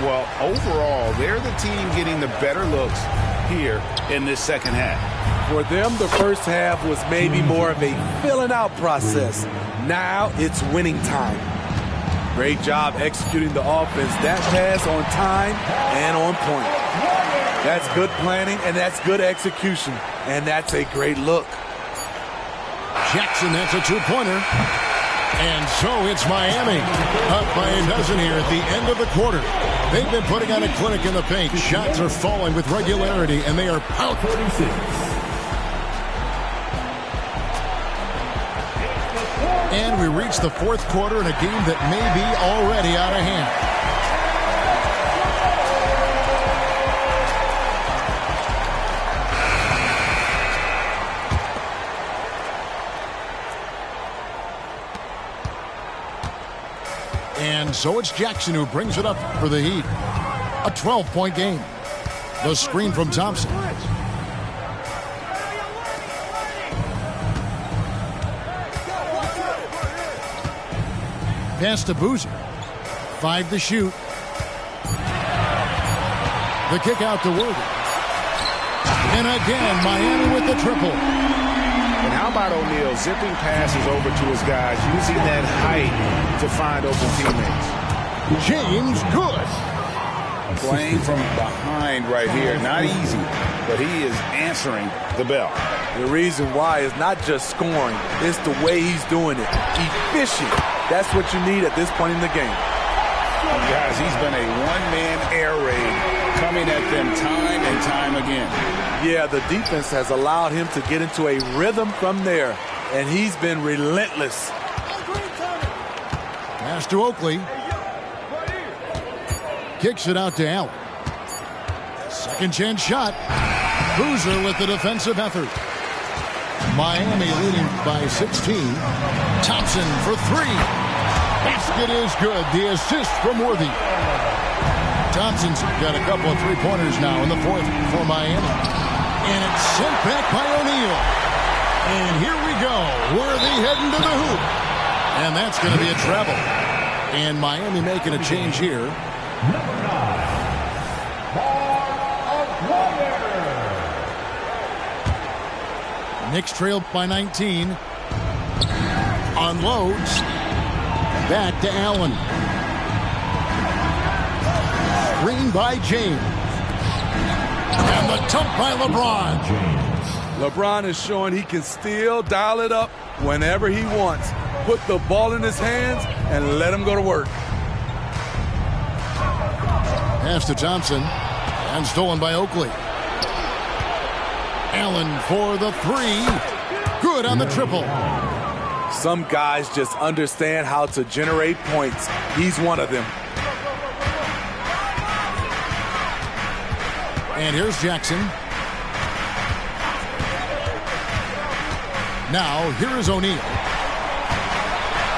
Well, overall, they're the team getting the better looks here in this second half. For them, the first half was maybe more of a filling out process. Now it's winning time. Great job executing the offense. That pass on time and on point. That's good planning, and that's good execution. And that's a great look. Jackson, that's a two-pointer. And so it's Miami up by a dozen here at the end of the quarter. They've been putting on a clinic in the paint. Shots are falling with regularity, and they are pounding. And we reach the fourth quarter in a game that may be already out of hand. And so it's Jackson who brings it up for the Heat. A 12-point game. The screen from Thompson. Pass to Boozer. 5 to shoot. The kick out to Worthy. And again, Miami with the triple. And how about O'Neal zipping passes over to his guys, using that height to find open teammates. James good. Playing from behind right here. Not easy, but he is answering the bell. The reason why is not just scoring. It's the way he's doing it. Efficient. That's what you need at this point in the game. Guys, he's been a one-man air raid coming at them time and time again. Yeah, the defense has allowed him to get into a rhythm from there, and he's been relentless. Pass to Oakley. Kicks it out to Allen. Second chance shot. Boozer with the defensive effort. Miami leading by 16. Thompson for 3. Basket is good. The assist from Worthy. Thompson's got a couple of three-pointers now in the fourth for Miami. And it's sent back by O'Neal. And here we go. Worthy heading to the hoop. And that's going to be a travel. And Miami making a change here. Number 9, Knicks trailed by 19. Unloads. Back to Allen. Screen by James. And the dump by LeBron. LeBron is showing he can still dial it up whenever he wants. Put the ball in his hands and let him go to work. Pass to Thompson. And stolen by Oakley. Allen for the 3. Good on the triple. Some guys just understand how to generate points. He's one of them. And here's Jackson. Now, here is O'Neal.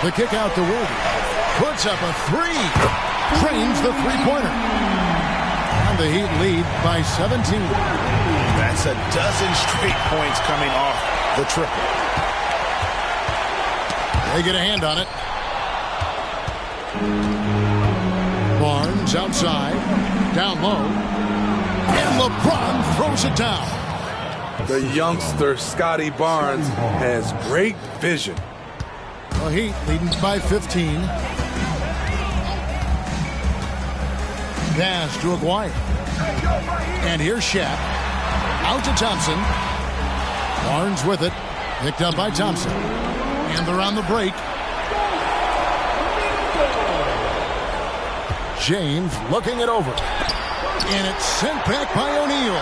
The kick out to Worthy. Puts up a 3. Trains the three-pointer. And the Heat lead by 17. That's a dozen straight points coming off the triple. They get a hand on it. Barnes outside. Down low. And LeBron throws it down. The youngster, Scotty Barnes, has great vision. The Heat leading by 15. Pass to Aguirre. And here's Shaq. Out to Thompson. Barnes with it. Picked up by Thompson. And they're on the break. James looking it over. And it's sent back by O'Neal.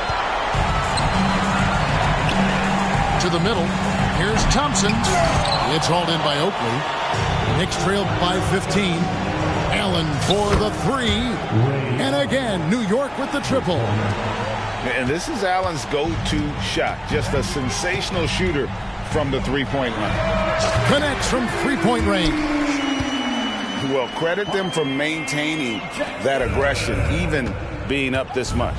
To the middle. Here's Thompson. It's hauled in by Oakley. Knicks trailed by 15. Allen for the 3. And again, New York with the triple. And this is Allen's go-to shot. Just a sensational shooter from the three-point line. Connects from three-point range. Well, credit them for maintaining that aggression, even being up this much.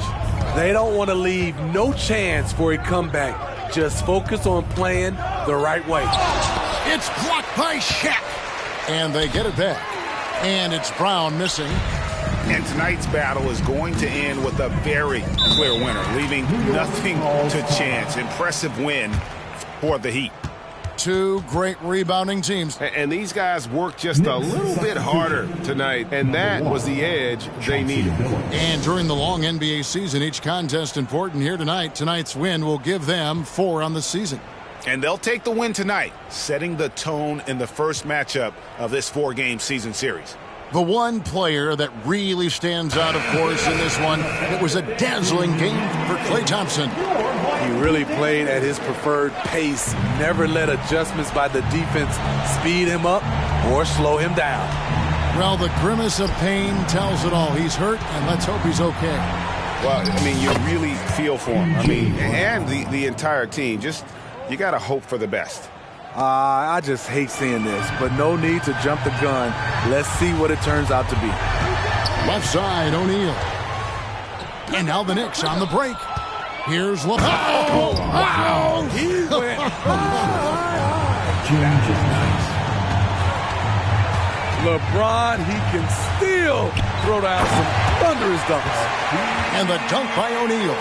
They don't want to leave no chance for a comeback. Just focus on playing the right way. It's blocked by Shaq. And they get it back. And it's Brown missing. And tonight's battle is going to end with a very clear winner, leaving nothing to chance. Impressive win for the Heat. Two great rebounding teams. And these guys worked just a little bit harder tonight, and that was the edge they needed. And during the long NBA season, each contest important here tonight. Tonight's win will give them 4 on the season. And they'll take the win tonight, setting the tone in the first matchup of this 4-game season series. The one player that really stands out, of course, in this one, it was a dazzling game for Klay Thompson. He really played at his preferred pace, never let adjustments by the defense speed him up or slow him down. Well, the grimace of pain tells it all. He's hurt, and let's hope he's okay. Well, I mean, you really feel for him. I mean, and the entire team. Just, you got to hope for the best. I just hate seeing this, but no need to jump the gun. Let's see what it turns out to be. Left side, O'Neal. And now the Knicks on the break. Here's LeBron. Oh, wow! He went LeBron, he can still throw down some thunderous dunks. And the dunk by O'Neal.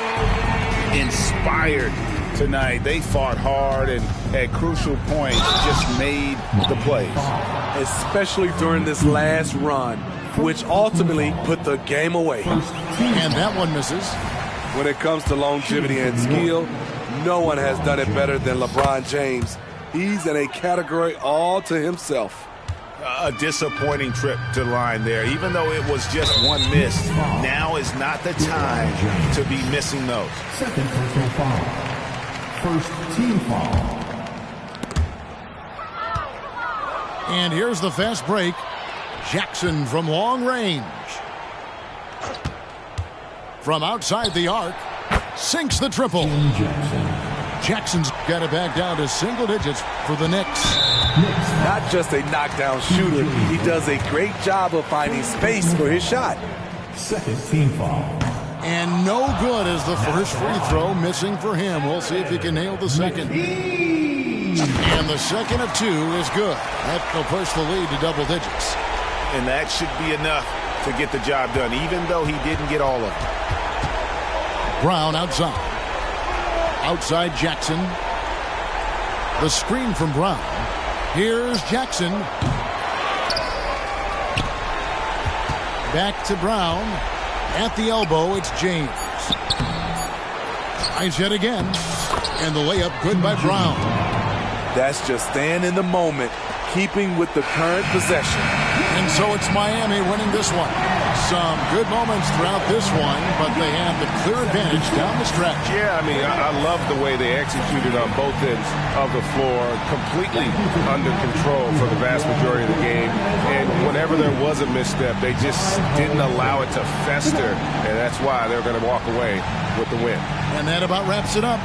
Inspired tonight. They fought hard and at crucial points just made the plays. Especially during this last run, which ultimately put the game away. And that one misses. When it comes to longevity and skill, no one has done it better than LeBron James. He's in a category all to himself. A disappointing trip to the line there. Even though it was just one miss, now is not the time to be missing those. Second personal foul. First team foul. And here's the fast break. Jackson from long range. From outside the arc, sinks the triple. Jackson's got it back down to single digits for the Knicks. Not just a knockdown shooter, he does a great job of finding space for his shot. Second team foul. And no good as the first free throw missing for him. We'll see if he can nail the second. And the second of 2 is good. That will push the lead to double digits. And that should be enough to get the job done, even though he didn't get all of it. Brown outside. Outside Jackson. The screen from Brown. Here's Jackson. Back to Brown. At the elbow, it's James. Tries yet again. And the layup good by Brown. That's just staying in the moment, keeping with the current possession. And so it's Miami winning this one. Some good moments throughout this one, but they have the clear advantage down the stretch. Yeah, I mean, I love the way they executed on both ends of the floor, completely under control for the vast majority of the game. And whenever there was a misstep, they just didn't allow it to fester, and that's why they're going to walk away with the win. And that about wraps it up.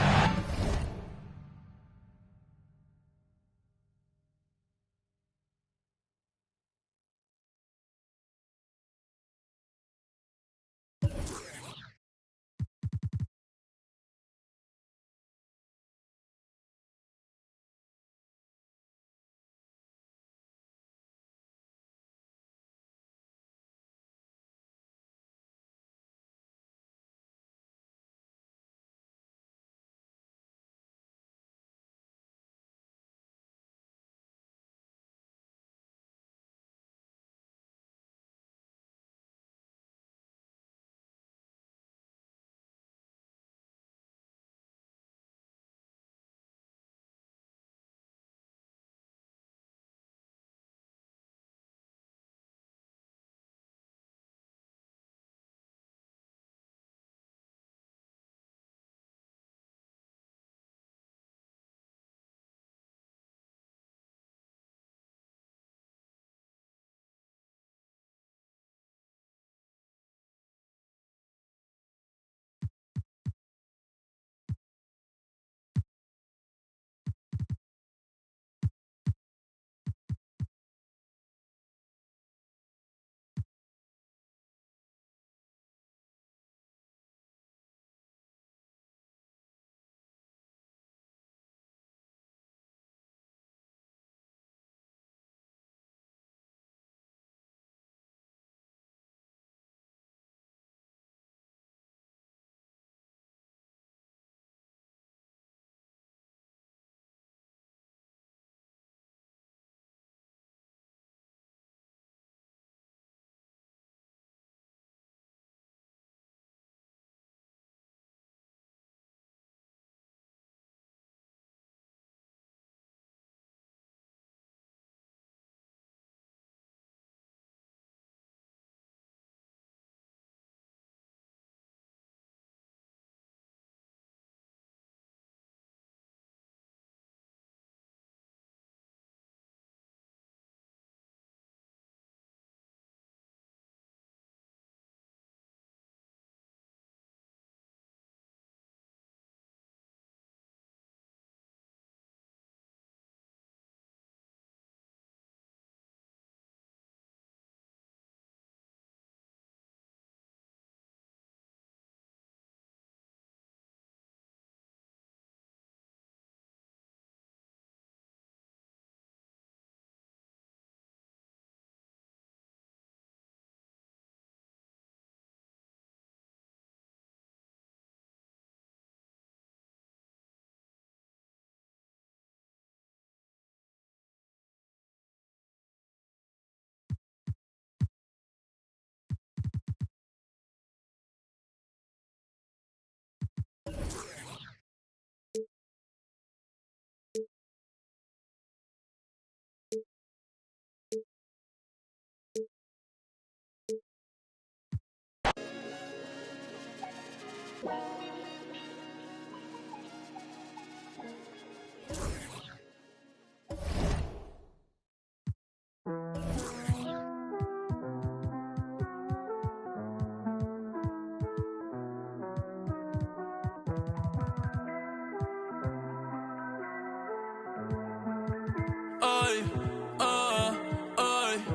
Ay, ay,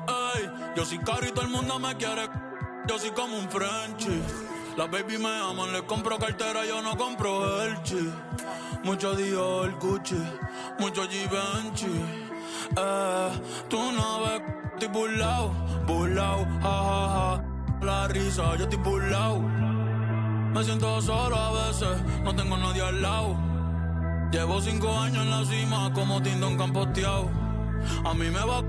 ay. Yo soy caro y todo el mundo me quiere. Yo soy como un Frenchie. Las baby me aman, les compro cartera, yo no compro Elchi. Mucho Dior, Gucci, mucho Givenchy. Tú no ves, estoy burlao, ja, ja, ja. La risa, yo estoy burlao. Me siento solo a veces, no tengo nadie al lado. Llevo 5 años en la cima, como Tindón campoteado. A mí me va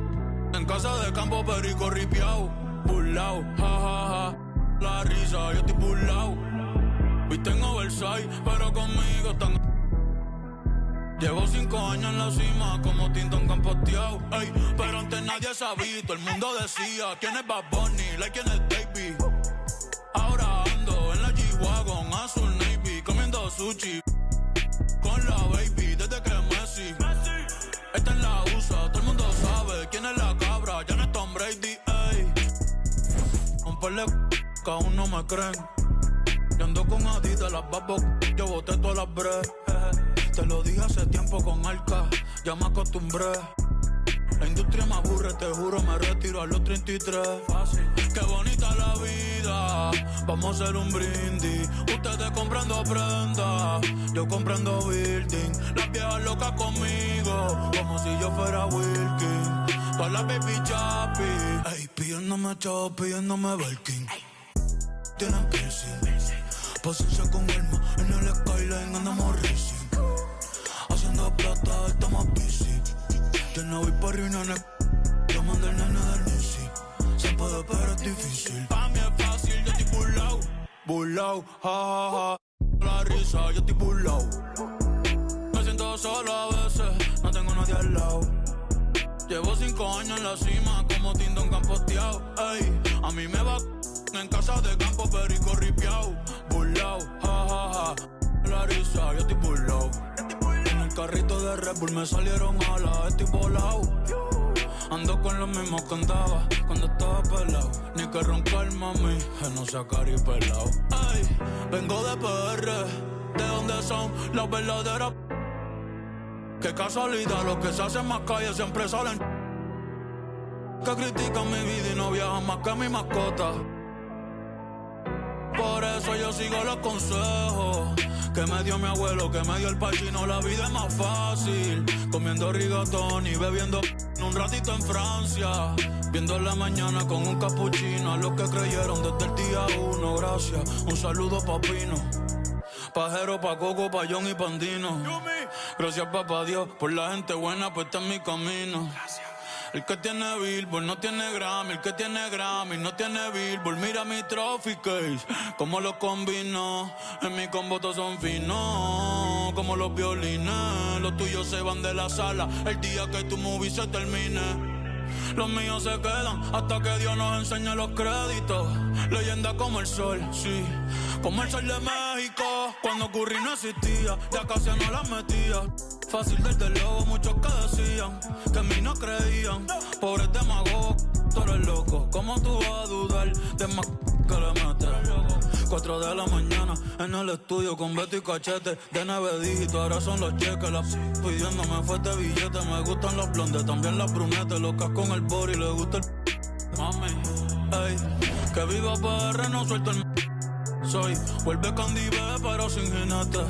en casa de campo, perico ripiao. Burlao, ja, ja, ja. La risa, yo estoy burlao. Viste en Oversize, pero conmigo están. Llevo 5 años en la cima, como Tindón campoteado. Ey, pero antes nadie sabía, todo el mundo decía quién es Bad Bunny, like quién es Davey. Ahora ando en la G-Wagon, azul navy, comiendo sushi con la baby, desde que Messi. Esta es la USA, todo el mundo sabe quién es la cabra, ya no es Tom Brady, ey. Un par de que aún no me creen. Yo ando con Adidas, las babos, yo boté todas las breves. Te lo dije hace tiempo con Arca, ya me acostumbré. La industria me aburre, te juro, me retiro a los 33. Fácil. Qué bonita la vida, vamos a hacer un brindis. Ustedes comprando prendas, yo comprando building. Las viejas locas conmigo, como si yo fuera Wilkin. Todas las baby chapi, ey, pidiéndome chop, pidiéndome Belkin. Tienen piercing, paciencia con alma, en el skyline andamos racing. Haciendo plata, estamos busy. Yo no voy por reuniones, yo mando el nene del Nisi. Se puede, pero es difícil. Pa' mí es fácil, yo estoy burlao, ja, ja, ja. La risa, yo estoy burlao. Me siento solo a veces, no tengo nadie al lado. Llevo 5 años en la cima, como Tindón campoteado. Ey, a mí me va en casa de campo, perico ripiao. Burlao, ja, ja, ja. La risa, yo estoy burlao. En el carrito de Red Bull me salieron alas, estoy volao. Ando con los mismos que andaba cuando estaba pelado. Ni que roncar, mami, que no sea cari pelado. Ey, vengo de PR, ¿de dónde son las verdaderas? Qué casualidad, los que se hacen más calle siempre salen. Que critican mi vida y no viajan más que mi mascota. Por eso yo sigo los consejos que me dio mi abuelo, que me dio el pachino. La vida es más fácil comiendo rigatón y bebiendo un ratito en Francia. Viendo la mañana con un capuchino. A los que creyeron desde el día 1, gracias. Un saludo pa' Pino, Pajero, pa' Coco, pa' John y Pandino. Gracias papá Dios por la gente buena puesta en mi camino. El que tiene Billboard no tiene Grammy, el que tiene Grammy no tiene Billboard. Mira mi trophy case, como lo combino. En mi combo todos son finos, como los violines. Los tuyos se van de la sala el día que tu movie se termine. Los míos se quedan hasta que Dios nos enseñe los créditos. Leyenda como el sol, sí, como el sol de México. Cuando Curry no existía, ya casi no las metía. Fácil desde luego, muchos que decían que en mí no creían. Pobre demagogo, tú eres loco. ¿Cómo tú vas a dudar de más que le metes? 4 de la mañana en el estudio con Beto y Cachete. De 9 dígitos, ahora son los cheques. La pidiéndome fuerte billete. Me gustan los blondes, también las brunettes. Locas con el body, le gusta el mami, ey. Que viva PR, no suelto el soy. Vuelve Candy B, pero sin jinete.